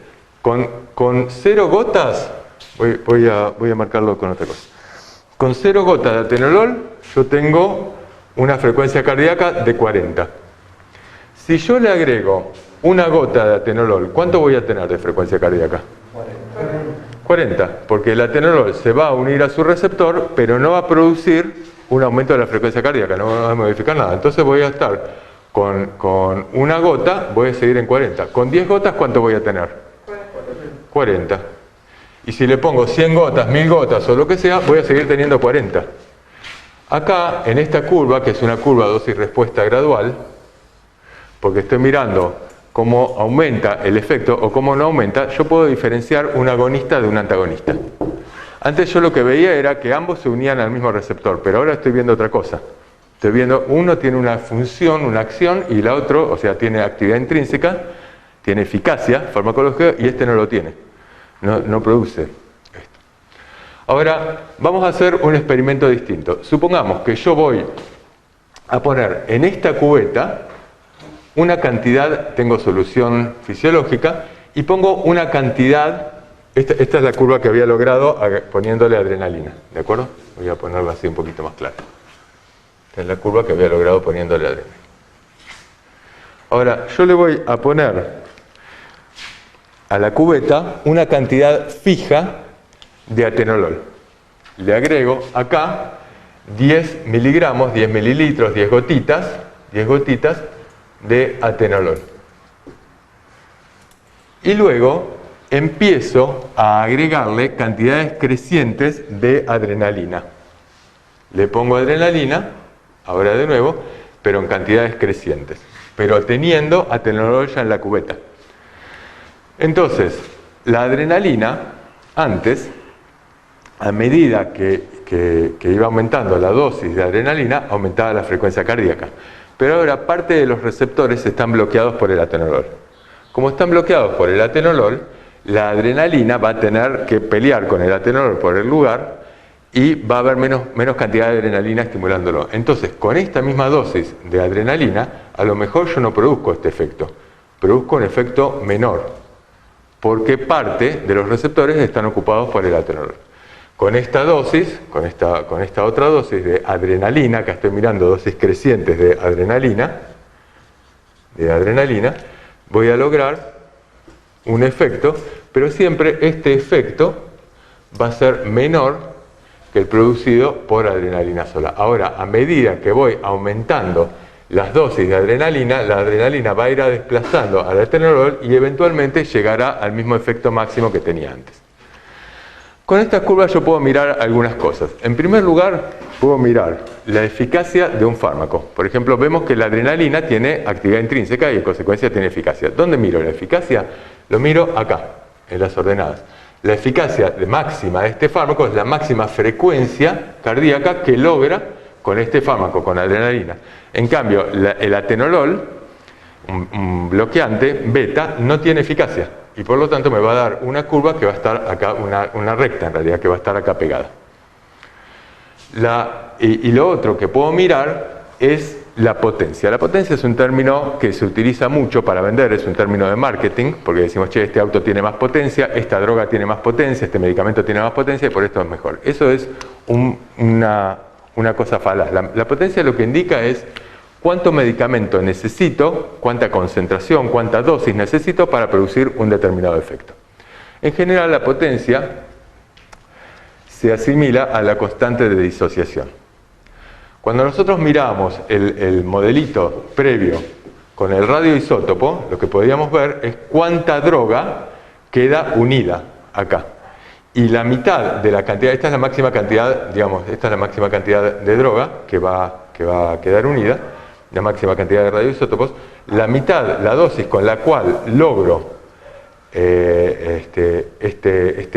con 0 gotas, voy a marcarlo con otra cosa. Con 0 gotas de atenolol, yo tengo una frecuencia cardíaca de 40. Si yo le agrego una gota de atenolol, ¿cuánto voy a tener de frecuencia cardíaca? 40, porque el atenolol se va a unir a su receptor, pero no va a producir un aumento de la frecuencia cardíaca, no va a modificar nada. Entonces voy a estar con una gota, voy a seguir en 40. Con 10 gotas, ¿cuánto voy a tener? 40. Y si le pongo 100 gotas, 1000 gotas o lo que sea, voy a seguir teniendo 40. Acá, en esta curva, que es una curva dosis-respuesta gradual, porque estoy mirando cómo aumenta el efecto o cómo no aumenta, yo puedo diferenciar un agonista de un antagonista. Antes yo lo que veía era que ambos se unían al mismo receptor, pero ahora estoy viendo otra cosa. Estoy viendo, uno tiene una función, una acción, y la otra, o sea, tiene actividad intrínseca, tiene eficacia farmacológica, y este no lo tiene. No produce esto. Ahora, vamos a hacer un experimento distinto. Supongamos que yo voy a poner en esta cubeta una cantidad, tengo solución fisiológica, y pongo una cantidad, esta es la curva que había logrado poniéndole adrenalina, ¿de acuerdo? Voy a ponerla así un poquito más clara. Esta es la curva que había logrado poniéndole adrenalina. Ahora, yo le voy a poner a la cubeta una cantidad fija de atenolol. Le agrego acá 10 miligramos, 10 mililitros, 10 gotitas de atenolol. Y luego empiezo a agregarle cantidades crecientes de adrenalina. Le pongo adrenalina, ahora de nuevo, pero en cantidades crecientes, pero teniendo atenolol ya en la cubeta. Entonces, la adrenalina, antes, a medida que iba aumentando la dosis de adrenalina, aumentaba la frecuencia cardíaca. Pero ahora parte de los receptores están bloqueados por el atenolol. Como están bloqueados por el atenolol, la adrenalina va a tener que pelear con el atenolol por el lugar y va a haber menos cantidad de adrenalina estimulándolo. Entonces, con esta misma dosis de adrenalina, a lo mejor yo no produzco este efecto. Produzco un efecto menor, porque parte de los receptores están ocupados por el atenolol. Con esta dosis, con esta otra dosis de adrenalina, que estoy mirando dosis crecientes de adrenalina, voy a lograr un efecto, pero siempre este efecto va a ser menor que el producido por adrenalina sola. Ahora, a medida que voy aumentando las dosis de adrenalina, la adrenalina va a ir desplazando al atenolol y eventualmente llegará al mismo efecto máximo que tenía antes. Con estas curvas yo puedo mirar algunas cosas. En primer lugar, puedo mirar la eficacia de un fármaco. Por ejemplo, vemos que la adrenalina tiene actividad intrínseca y en consecuencia tiene eficacia. ¿Dónde miro la eficacia? Lo miro acá, en las ordenadas. La eficacia máxima de este fármaco es la máxima frecuencia cardíaca que logra con este fármaco, con adrenalina. En cambio, el atenolol, un bloqueante beta, no tiene eficacia. Y por lo tanto me va a dar una curva que va a estar acá, una recta en realidad, que va a estar acá pegada. Y lo otro que puedo mirar es la potencia. La potencia es un término que se utiliza mucho para vender, es un término de marketing, porque decimos, che, este auto tiene más potencia, esta droga tiene más potencia, este medicamento tiene más potencia y por esto es mejor. Eso es una cosa falaz. La potencia lo que indica es cuánto medicamento necesito, cuánta concentración, cuánta dosis necesito para producir un determinado efecto. En general, la potencia se asimila a la constante de disociación. Cuando nosotros miramos el modelito previo con el radioisótopo, lo que podríamos ver es cuánta droga queda unida acá. Y la mitad de la cantidad, esta es la máxima cantidad, digamos, esta es la máxima cantidad de droga que va a quedar unida, la máxima cantidad de radioisótopos, la mitad, la dosis con la cual logro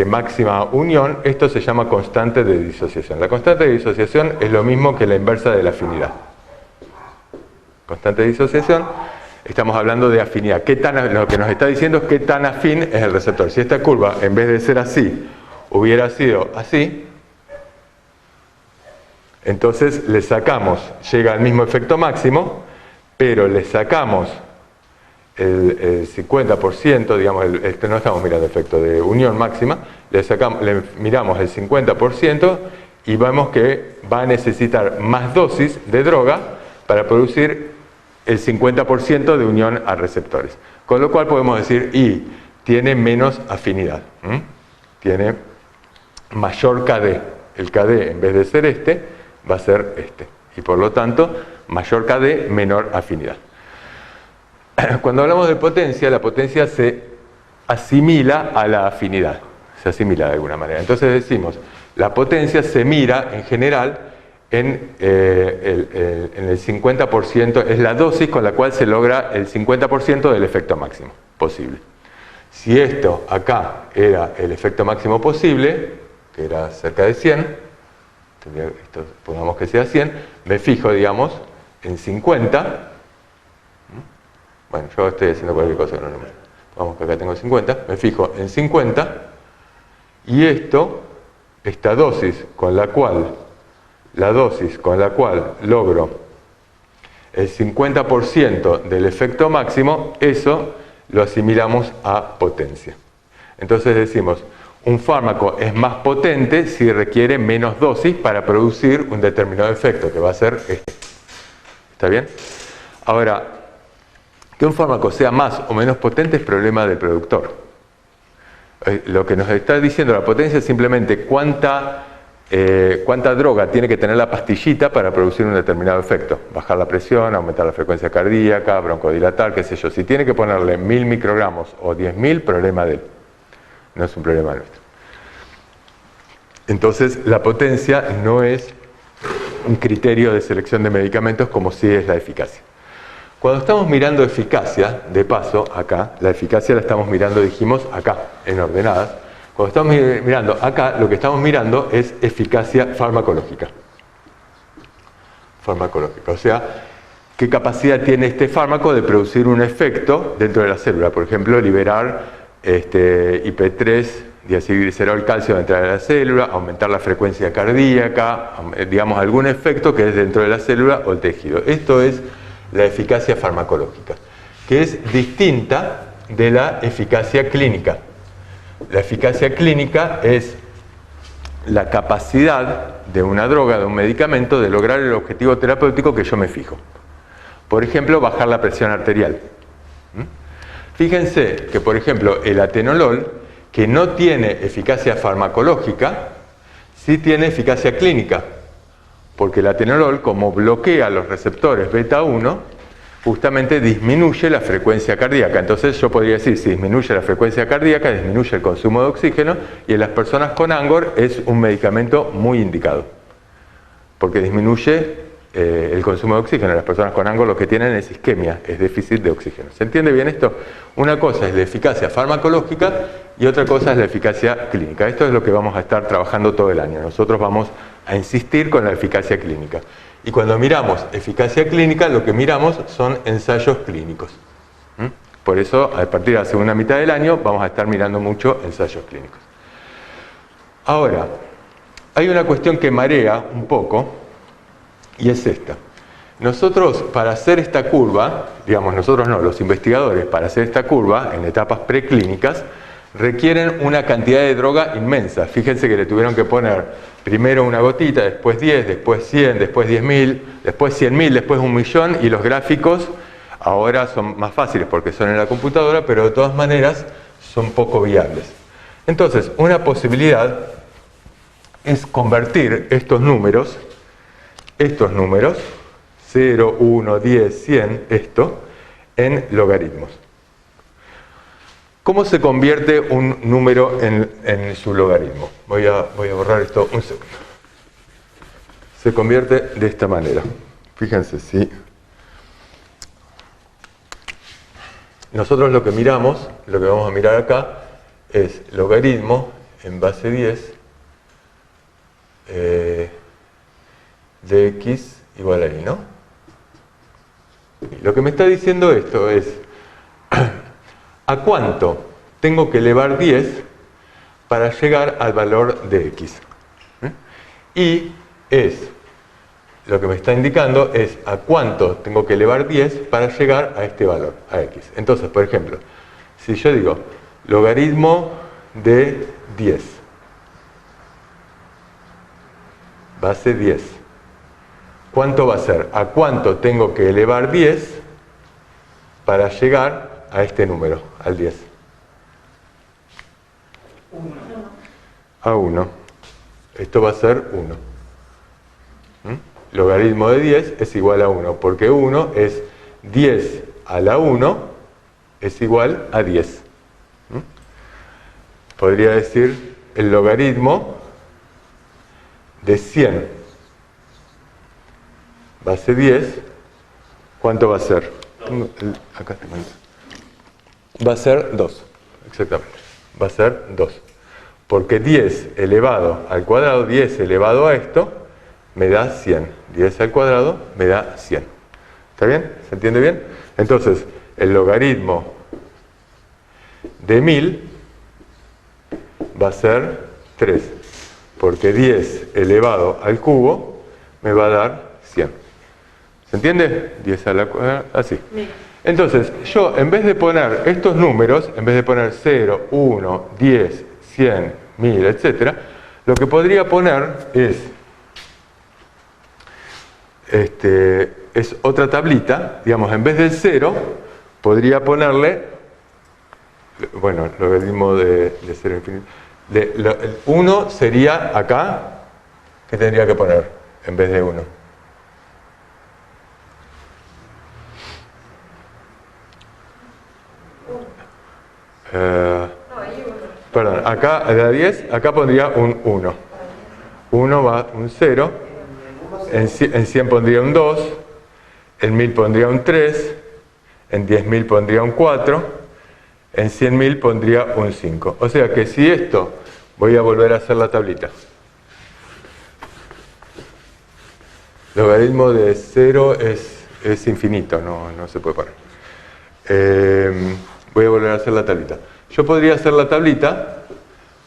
máxima unión, esto se llama constante de disociación. La constante de disociación es lo mismo que la inversa de la afinidad. Constante de disociación, estamos hablando de afinidad. Lo que nos está diciendo es qué tan afín es el receptor. Si esta curva, en vez de ser así, hubiera sido así, entonces le sacamos, llega al mismo efecto máximo, pero le sacamos el 50%, digamos, no estamos mirando efecto de unión máxima, le miramos el 50% y vemos que va a necesitar más dosis de droga para producir el 50% de unión a receptores. Con lo cual podemos decir, y tiene menos afinidad. Tiene mayor KD. El KD, en vez de ser este, va a ser este. Y por lo tanto, mayor KD, menor afinidad. Cuando hablamos de potencia, la potencia se asimila a la afinidad. Se asimila de alguna manera. Entonces decimos, la potencia se mira en general en el 50%, es la dosis con la cual se logra el 50% del efecto máximo posible. Si esto acá era el efecto máximo posible, que era cerca de 100, esto, pongamos que sea 100, me fijo, digamos, en 50. Bueno, yo estoy haciendo cualquier cosa con los números. Vamos que acá tengo 50, me fijo en 50, y esto, esta dosis con la cual, la dosis con la cual logro el 50% del efecto máximo, eso lo asimilamos a potencia. Entonces decimos, un fármaco es más potente si requiere menos dosis para producir un determinado efecto, que va a ser este. ¿Está bien? Ahora, que un fármaco sea más o menos potente es problema del productor. Lo que nos está diciendo la potencia es simplemente cuánta droga tiene que tener la pastillita para producir un determinado efecto. Bajar la presión, aumentar la frecuencia cardíaca, broncodilatar, qué sé yo. Si tiene que ponerle 1000 microgramos o 10.000, problema de él. No es un problema nuestro. Entonces, la potencia no es un criterio de selección de medicamentos como sí es la eficacia. Cuando estamos mirando eficacia, de paso, acá, la eficacia la estamos mirando, dijimos, acá, en ordenadas. Cuando estamos mirando acá, lo que estamos mirando es eficacia farmacológica. Farmacológica, o sea, qué capacidad tiene este fármaco de producir un efecto dentro de la célula. Por ejemplo, liberar IP3, diacilglicerol calcio dentro de la célula, aumentar la frecuencia cardíaca, digamos, algún efecto que es dentro de la célula o el tejido. Esto es la eficacia farmacológica, que es distinta de la eficacia clínica. La eficacia clínica es la capacidad de una droga, de un medicamento, de lograr el objetivo terapéutico que yo me fijo. Por ejemplo, bajar la presión arterial. Fíjense que, por ejemplo, el atenolol, que no tiene eficacia farmacológica, sí tiene eficacia clínica. Porque el atenolol, como bloquea los receptores beta 1, justamente disminuye la frecuencia cardíaca. Entonces yo podría decir, si disminuye la frecuencia cardíaca, disminuye el consumo de oxígeno, y en las personas con ANGOR es un medicamento muy indicado. Porque disminuye el consumo de oxígeno. Las personas con ANGOR lo que tienen es isquemia, es déficit de oxígeno. ¿Se entiende bien esto? Una cosa es la eficacia farmacológica y otra cosa es la eficacia clínica. Esto es lo que vamos a estar trabajando todo el año. Nosotros vamos a insistir con la eficacia clínica. Y cuando miramos eficacia clínica, lo que miramos son ensayos clínicos. Por eso, a partir de la segunda mitad del año, vamos a estar mirando mucho ensayos clínicos. Ahora, hay una cuestión que marea un poco, y es esta. Nosotros, para hacer esta curva, digamos nosotros no, los investigadores, para hacer esta curva en etapas preclínicas, requieren una cantidad de droga inmensa. Fíjense que le tuvieron que poner primero una gotita, después 10, después 100, después 10.000, después 100.000, después 1.000.000, y los gráficos ahora son más fáciles porque son en la computadora, pero de todas maneras son poco viables. Entonces, una posibilidad es convertir estos números, 0, 1, 10, 100, esto, en logaritmos. ¿Cómo se convierte un número en su logaritmo? Voy a borrar esto un segundo. Se convierte de esta manera. Fíjense, si nosotros lo que miramos, lo que vamos a mirar acá, es logaritmo en base 10 de x igual a y, ¿no? Y lo que me está diciendo esto es ¿a cuánto tengo que elevar 10 para llegar al valor de x? Y lo que me está indicando es a cuánto tengo que elevar 10 para llegar a este valor, a x. Entonces, por ejemplo, si yo digo logaritmo de 10, base 10, ¿cuánto va a ser? ¿A cuánto tengo que elevar 10 para llegar a este número, al 10? A 1. Esto va a ser 1. Logaritmo de 10 es igual a 1, porque 1 es 10 a la 1 es igual a 10. Podría decir el logaritmo de 100 base 10, ¿cuánto va a ser? Acá tengo. Va a ser 2, exactamente. Va a ser 2. Porque 10 elevado al cuadrado, 10 elevado a esto, me da 100. 10 al cuadrado me da 100. ¿Está bien? ¿Se entiende bien? Entonces, el logaritmo de 1000 va a ser 3. Porque 10 elevado al cubo me va a dar 100. ¿Se entiende? 10 a la cuadrada, así. Entonces, yo en vez de poner estos números, en vez de poner 0, 1, 10, 100, 1000, etc., lo que podría poner es otra tablita, digamos, en vez del 0, podría ponerle, bueno, logaritmo de 0 infinito. El 1 sería acá, ¿qué tendría que poner en vez de 1? Perdón, acá de la 10, acá pondría un 1. 1 va un 0, en 100 pondría un 2, en 1000 pondría un 3, en 10.000 pondría un 4, en 100.000 pondría un 5. O sea que si esto, voy a volver a hacer la tablita. Logaritmo de 0 es infinito, no se puede poner. Voy a volver a hacer la tablita. Yo podría hacer la tablita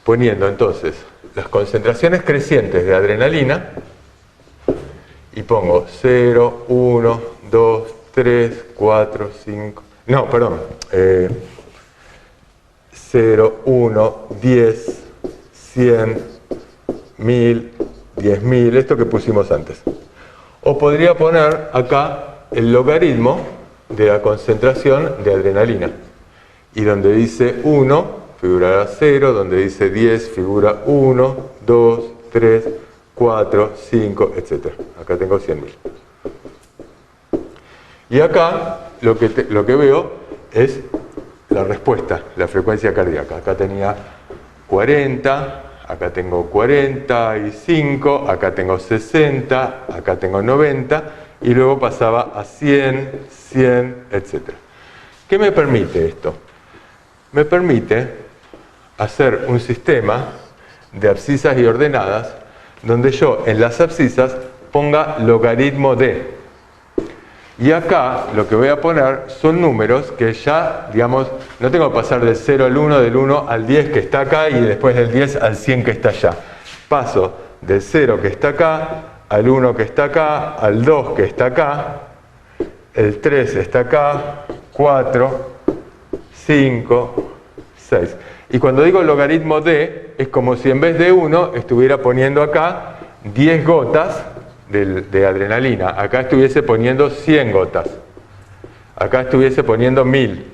poniendo entonces las concentraciones crecientes de adrenalina y pongo 0, 1, 2, 3, 4, 5... No, perdón. 0, 1, 10, 100, 1000, 10.000, esto que pusimos antes. O podría poner acá el logaritmo de la concentración de adrenalina. Y donde dice 1, figurará 0, donde dice 10, figura 1, 2, 3, 4, 5, etc. Acá tengo 100.000. Y acá lo que veo es la respuesta, la frecuencia cardíaca. Acá tenía 40, acá tengo 45, acá tengo 60, acá tengo 90, y luego pasaba a 100, 100, etc. ¿Qué me permite esto? Me permite hacer un sistema de abscisas y ordenadas donde yo en las abscisas ponga logaritmo de. Y acá lo que voy a poner son números que ya, digamos, no tengo que pasar del 0 al 1, del 1 al 10 que está acá y después del 10 al 100 que está allá. Paso del 0 que está acá, al 1 que está acá, al 2 que está acá, el 3 está acá, 4, 5, 6. Y cuando digo logaritmo de, es como si en vez de 1 estuviera poniendo acá 10 gotas de adrenalina. Acá estuviese poniendo 100 gotas. Acá estuviese poniendo 1000.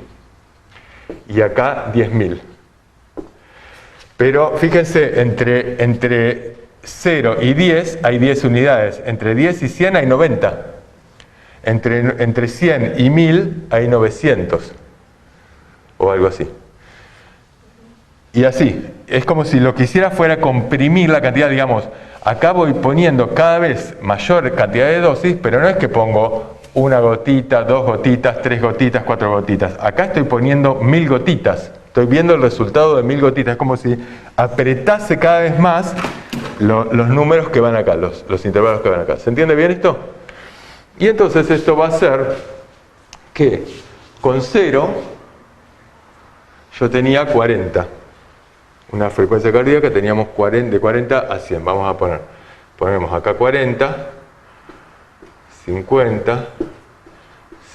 Y acá 10.000. Pero fíjense, entre 0 y 10 hay 10 unidades. Entre 10 y 100 hay 90. Entre 100 y 1000 hay 900. O algo así. Y así, es como si lo que hiciera fuera comprimir la cantidad, digamos, acá voy poniendo cada vez mayor cantidad de dosis, pero no es que pongo una gotita, 2 gotitas, 3 gotitas, 4 gotitas. Acá estoy poniendo 1000 gotitas. Estoy viendo el resultado de 1000 gotitas. Es como si apretase cada vez más los números que van acá, los intervalos que van acá. ¿Se entiende bien esto? Y entonces esto va a ser que con 0 yo tenía 40. Una frecuencia cardíaca teníamos de 40 a 100. Vamos a ponemos acá 40, 50,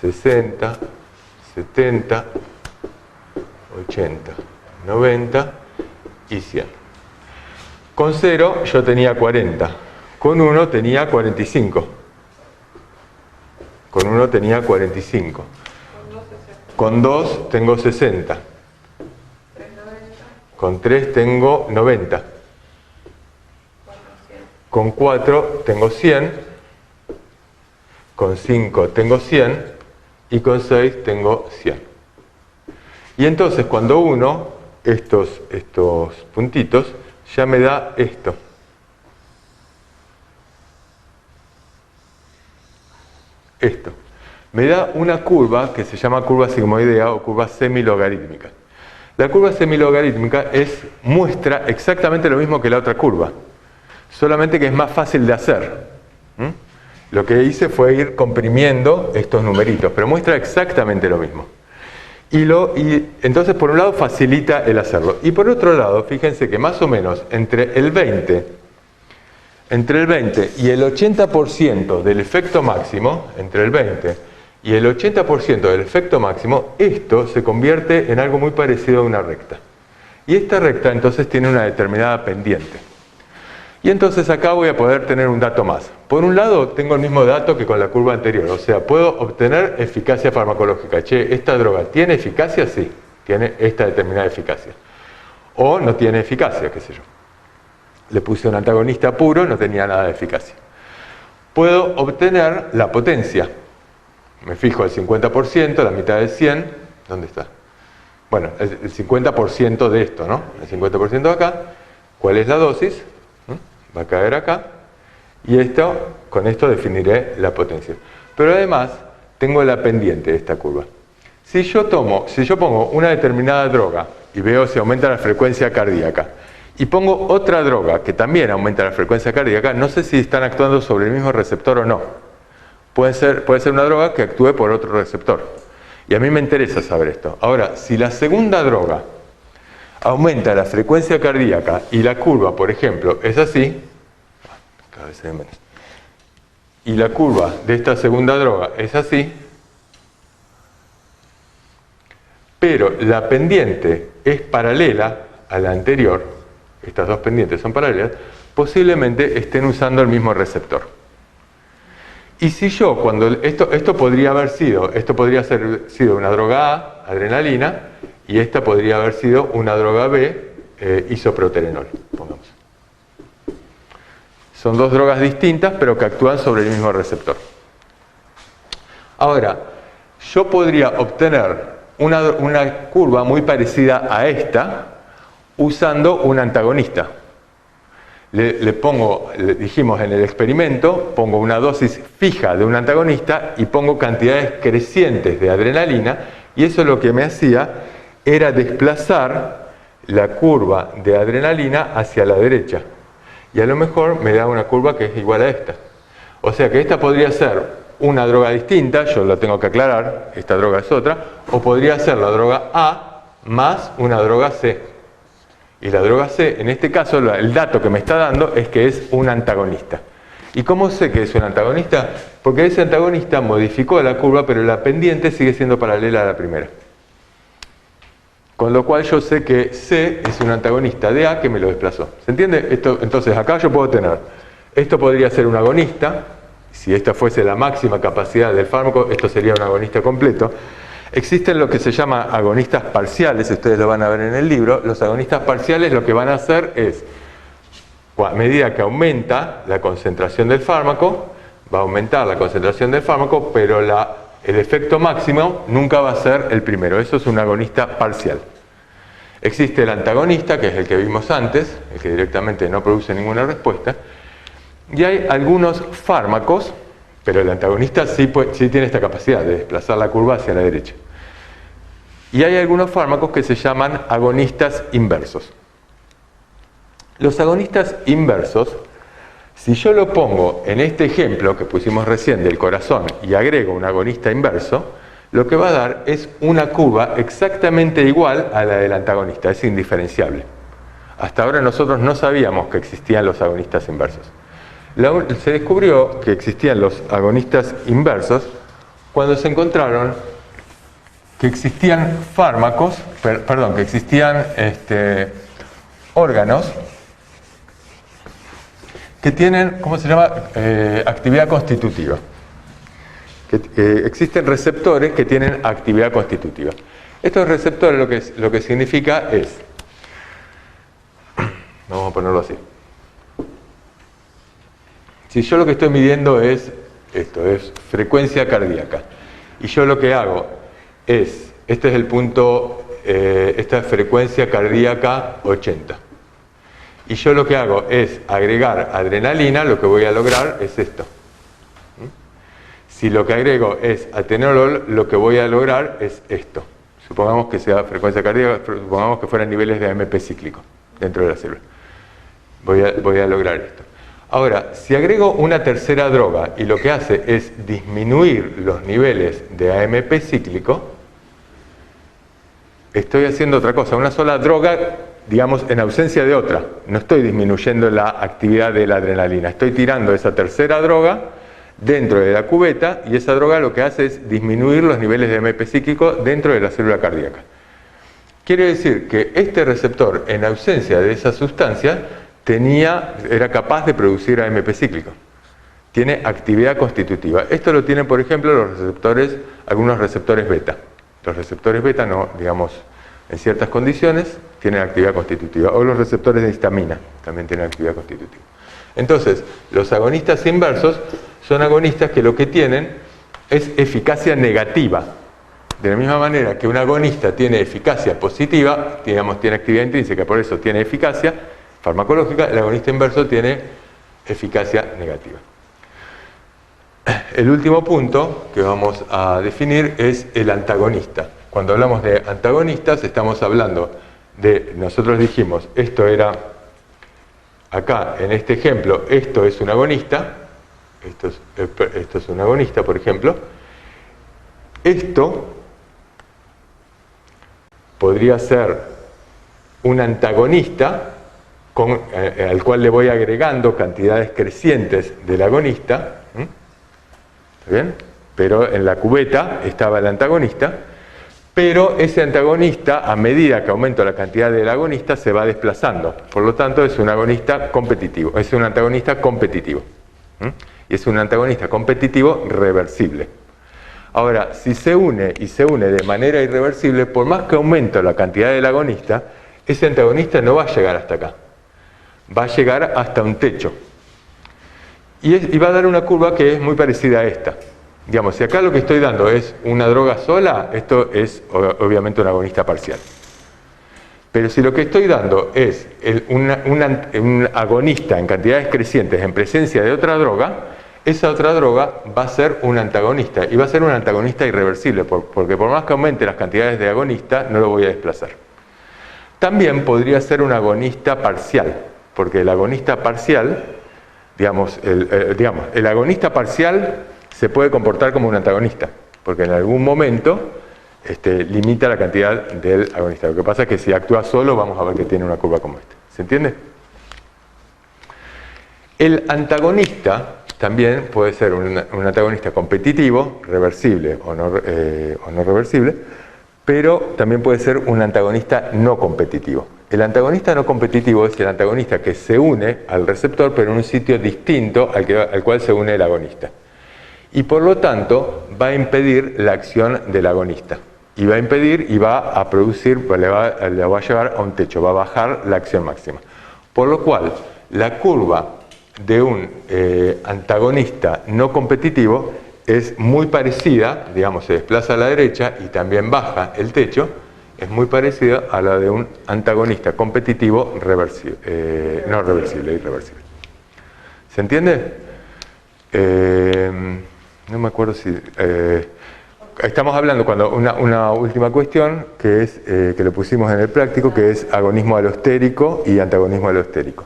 60, 70, 80, 90 y 100. Con 0 yo tenía 40. Con 1 tenía 45. Con 1 tenía 45. Con 2 tengo 60. 390. Con 3 tengo 90. 400. Con 4 tengo 100. Con 5 tengo 100. Y con 6 tengo 100. Y entonces cuando uno estos puntitos, ya me da esto. Esto. Me da una curva que se llama curva sigmoidea o curva semilogarítmica. La curva semilogarítmica muestra exactamente lo mismo que la otra curva, solamente que es más fácil de hacer. Lo que hice fue ir comprimiendo estos numeritos, pero muestra exactamente lo mismo. Y entonces, por un lado, facilita el hacerlo. Y por otro lado, fíjense que más o menos entre el 20 y el 80% del efecto máximo, entre el 20 y el 80% del efecto máximo, esto se convierte en algo muy parecido a una recta. Y esta recta entonces tiene una determinada pendiente. Y entonces acá voy a poder tener un dato más. Por un lado, tengo el mismo dato que con la curva anterior, o sea, puedo obtener eficacia farmacológica. Che, ¿esta droga tiene eficacia? Sí, tiene esta determinada eficacia. O no tiene eficacia, qué sé yo. Le puse un antagonista puro, no tenía nada de eficacia. Puedo obtener la potencia. Me fijo el 50%, la mitad de 100. ¿Dónde está? Bueno, el 50% de esto, ¿no? El 50% de acá. ¿Cuál es la dosis? Va a caer acá. Y con esto definiré la potencia. Pero además, tengo la pendiente de esta curva. Si yo pongo una determinada droga y veo si aumenta la frecuencia cardíaca, y pongo otra droga que también aumenta la frecuencia cardíaca, no sé si están actuando sobre el mismo receptor o no. Puede ser una droga que actúe por otro receptor. Y a mí me interesa saber esto. Ahora, si la segunda droga aumenta la frecuencia cardíaca y la curva, por ejemplo, es así, cada vez hay menos, y la curva de esta segunda droga es así, pero la pendiente es paralela a la anterior, estas dos pendientes son paralelas, posiblemente estén usando el mismo receptor. Y si yo, esto podría haber sido una droga A, adrenalina, y esta podría haber sido una droga B, isoproterenol, pongamos. Son dos drogas distintas, pero que actúan sobre el mismo receptor. Ahora, yo podría obtener una curva muy parecida a esta usando un antagonista. Dijimos en el experimento, pongo una dosis fija de un antagonista y pongo cantidades crecientes de adrenalina, y eso lo que me hacía era desplazar la curva de adrenalina hacia la derecha. Y a lo mejor me da una curva que es igual a esta. O sea que esta podría ser una droga distinta, yo lo tengo que aclarar, esta droga es otra, o podría ser la droga A más una droga C. Y la droga C, en este caso, el dato que me está dando es que es un antagonista. ¿Y cómo sé que es un antagonista? Porque ese antagonista modificó la curva, pero la pendiente sigue siendo paralela a la primera. Con lo cual yo sé que C es un antagonista de A que me lo desplazó. ¿Se entiende? Entonces acá yo puedo tener, esto podría ser un agonista, si esta fuese la máxima capacidad del fármaco, esto sería un agonista completo. Existen lo que se llama agonistas parciales, ustedes lo van a ver en el libro. Los agonistas parciales lo que van a hacer es, a medida que aumenta la concentración del fármaco, va a aumentar la concentración del fármaco, pero el efecto máximo nunca va a ser el primero. Eso es un agonista parcial. Existe el antagonista, que es el que vimos antes, el que directamente no produce ninguna respuesta. Y hay algunos fármacos, pero el antagonista sí tiene esta capacidad de desplazar la curva hacia la derecha. Y hay algunos fármacos que se llaman agonistas inversos. Los agonistas inversos, si yo lo pongo en este ejemplo que pusimos recién del corazón y agrego un agonista inverso, lo que va a dar es una curva exactamente igual a la del antagonista, es indiferenciable. Hasta ahora nosotros no sabíamos que existían los agonistas inversos. Se descubrió que existían los agonistas inversos cuando se encontraron que existían fármacos, que existían órganos que tienen, ¿cómo se llama?, actividad constitutiva. que existen receptores que tienen actividad constitutiva. Estos receptores lo que significa es, vamos a ponerlo así, si yo lo que estoy midiendo es esto, es frecuencia cardíaca, y yo lo que hago es, este es el punto, esta es frecuencia cardíaca 80, y yo lo que hago es agregar adrenalina, lo que voy a lograr es esto. Si lo que agrego es atenolol, lo que voy a lograr es esto. Supongamos que sea frecuencia cardíaca, supongamos que fueran niveles de AMP cíclico dentro de la célula. Voy a lograr esto. Ahora, si agrego una tercera droga y lo que hace es disminuir los niveles de AMP cíclico, estoy haciendo otra cosa. Una sola droga, digamos, en ausencia de otra. No estoy disminuyendo la actividad de la adrenalina. Estoy tirando esa tercera droga dentro de la cubeta y esa droga lo que hace es disminuir los niveles de AMP cíclico dentro de la célula cardíaca. Quiere decir que este receptor, en ausencia de esa sustancia, era capaz de producir AMP cíclico. Tiene actividad constitutiva. Esto lo tienen, por ejemplo, algunos receptores beta. Los receptores beta, no, digamos, en ciertas condiciones, tienen actividad constitutiva. O los receptores de histamina también tienen actividad constitutiva. Entonces, los agonistas inversos son agonistas que lo que tienen es eficacia negativa. De la misma manera que un agonista tiene eficacia positiva, digamos, tiene actividad intrínseca, por eso tiene eficacia farmacológica, el agonista inverso tiene eficacia negativa. El último punto que vamos a definir es el antagonista. Cuando hablamos de antagonistas estamos hablando de, nosotros dijimos, esto era, acá en este ejemplo, esto es un agonista, esto es un agonista, por ejemplo. Esto podría ser un antagonista al cual le voy agregando cantidades crecientes del agonista. ¿Está bien? Pero en la cubeta estaba el antagonista, pero ese antagonista, a medida que aumento la cantidad del agonista, se va desplazando. Por lo tanto, es un agonista competitivo, es un antagonista competitivo. Y es un antagonista competitivo reversible. Ahora, si se une y se une de manera irreversible, por más que aumento la cantidad del agonista, ese antagonista no va a llegar hasta acá. Va a llegar hasta un techo. Y va a dar una curva que es muy parecida a esta. Digamos, si acá lo que estoy dando es una droga sola, esto es obviamente un agonista parcial. Pero si lo que estoy dando es un agonista en cantidades crecientes en presencia de otra droga, esa otra droga va a ser un antagonista. Y va a ser un antagonista irreversible, porque por más que aumente las cantidades de agonista, no lo voy a desplazar. También podría ser un agonista parcial, porque el agonista parcial, digamos, el agonista parcial se puede comportar como un antagonista, porque en algún momento limita la cantidad del agonista. Lo que pasa es que si actúa solo, vamos a ver que tiene una curva como esta. ¿Se entiende? El antagonista también puede ser un antagonista competitivo, reversible o no reversible, pero también puede ser un antagonista no competitivo. El antagonista no competitivo es el antagonista que se une al receptor, pero en un sitio distinto al cual se une el agonista. Y por lo tanto va a impedir la acción del agonista. Y va a impedir y va a producir, le va a llevar a un techo, va a bajar la acción máxima. Por lo cual, la curva de un antagonista no competitivo es muy parecida, digamos, se desplaza a la derecha y también baja el techo, es muy parecida a la de un antagonista competitivo reversible, no reversible, irreversible. ¿Se entiende? No me acuerdo si... estamos hablando cuando una última cuestión que es que lo pusimos en el práctico, que es agonismo alostérico y antagonismo alostérico.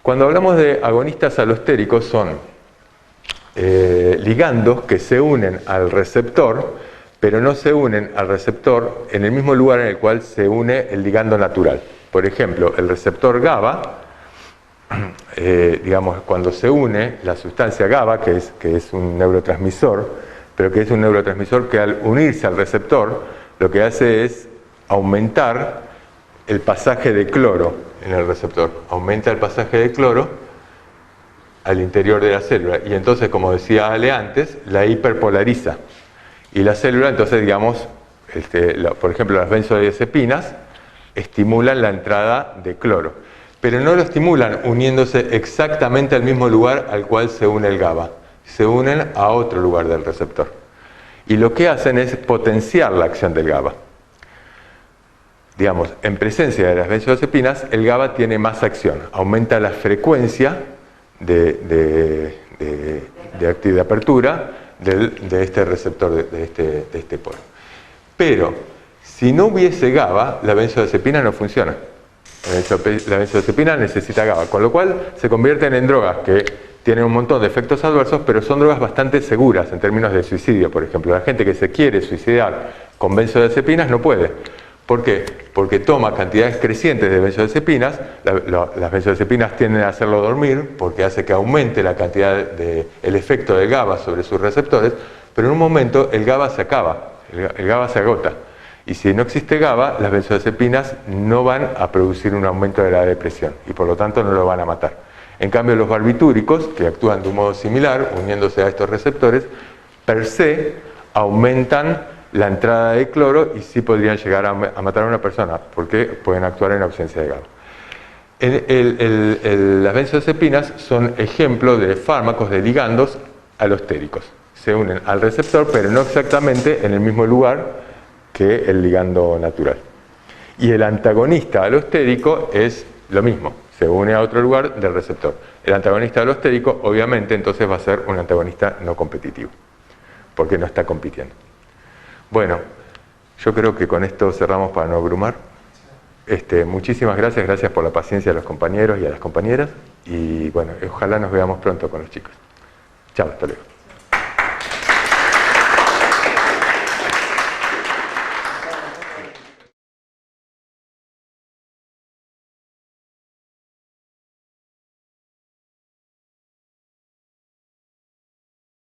Cuando hablamos de agonistas alostéricos son ligandos que se unen al receptor, pero no se unen al receptor en el mismo lugar en el cual se une el ligando natural. Por ejemplo, el receptor GABA, digamos, cuando se une la sustancia GABA, que es un neurotransmisor, pero que es un neurotransmisor que al unirse al receptor lo que hace es aumentar el pasaje de cloro en el receptor. Aumenta el pasaje de cloro al interior de la célula y entonces, como decía Ale antes, la hiperpolariza. Y la célula, entonces, digamos, por ejemplo, las benzodiazepinas estimulan la entrada de cloro, pero no lo estimulan uniéndose exactamente al mismo lugar al cual se une el GABA, se unen a otro lugar del receptor. Y lo que hacen es potenciar la acción del GABA. Digamos, en presencia de las benzodiazepinas, el GABA tiene más acción, aumenta la frecuencia de apertura de este receptor, de este polo. Pero, si no hubiese GABA, la benzodiazepina no funciona. La benzodiazepina necesita GABA, con lo cual se convierten en drogas que tienen un montón de efectos adversos, pero son drogas bastante seguras en términos de suicidio. Por ejemplo, la gente que se quiere suicidar con benzodiazepinas no puede. ¿Por qué? Porque toma cantidades crecientes de benzodiazepinas. Las benzodiazepinas tienden a hacerlo dormir porque hace que aumente la cantidad el efecto del GABA sobre sus receptores, pero en un momento el GABA se acaba, el GABA se agota. Y si no existe GABA, las benzodiazepinas no van a producir un aumento de la depresión y por lo tanto no lo van a matar. En cambio, los barbitúricos, que actúan de un modo similar, uniéndose a estos receptores, per se aumentan la entrada de cloro y sí podrían llegar a matar a una persona porque pueden actuar en ausencia de GABA. Las benzodiazepinas son ejemplos de fármacos de ligandos alostéricos. Se unen al receptor, pero no exactamente en el mismo lugar que el ligando natural. Y el antagonista alostérico es lo mismo, se une a otro lugar del receptor. El antagonista alostérico, obviamente, entonces va a ser un antagonista no competitivo, porque no está compitiendo. Bueno, yo creo que con esto cerramos para no abrumar. Muchísimas gracias por la paciencia a los compañeros y a las compañeras. Y bueno, ojalá nos veamos pronto con los chicos. Chao, hasta luego.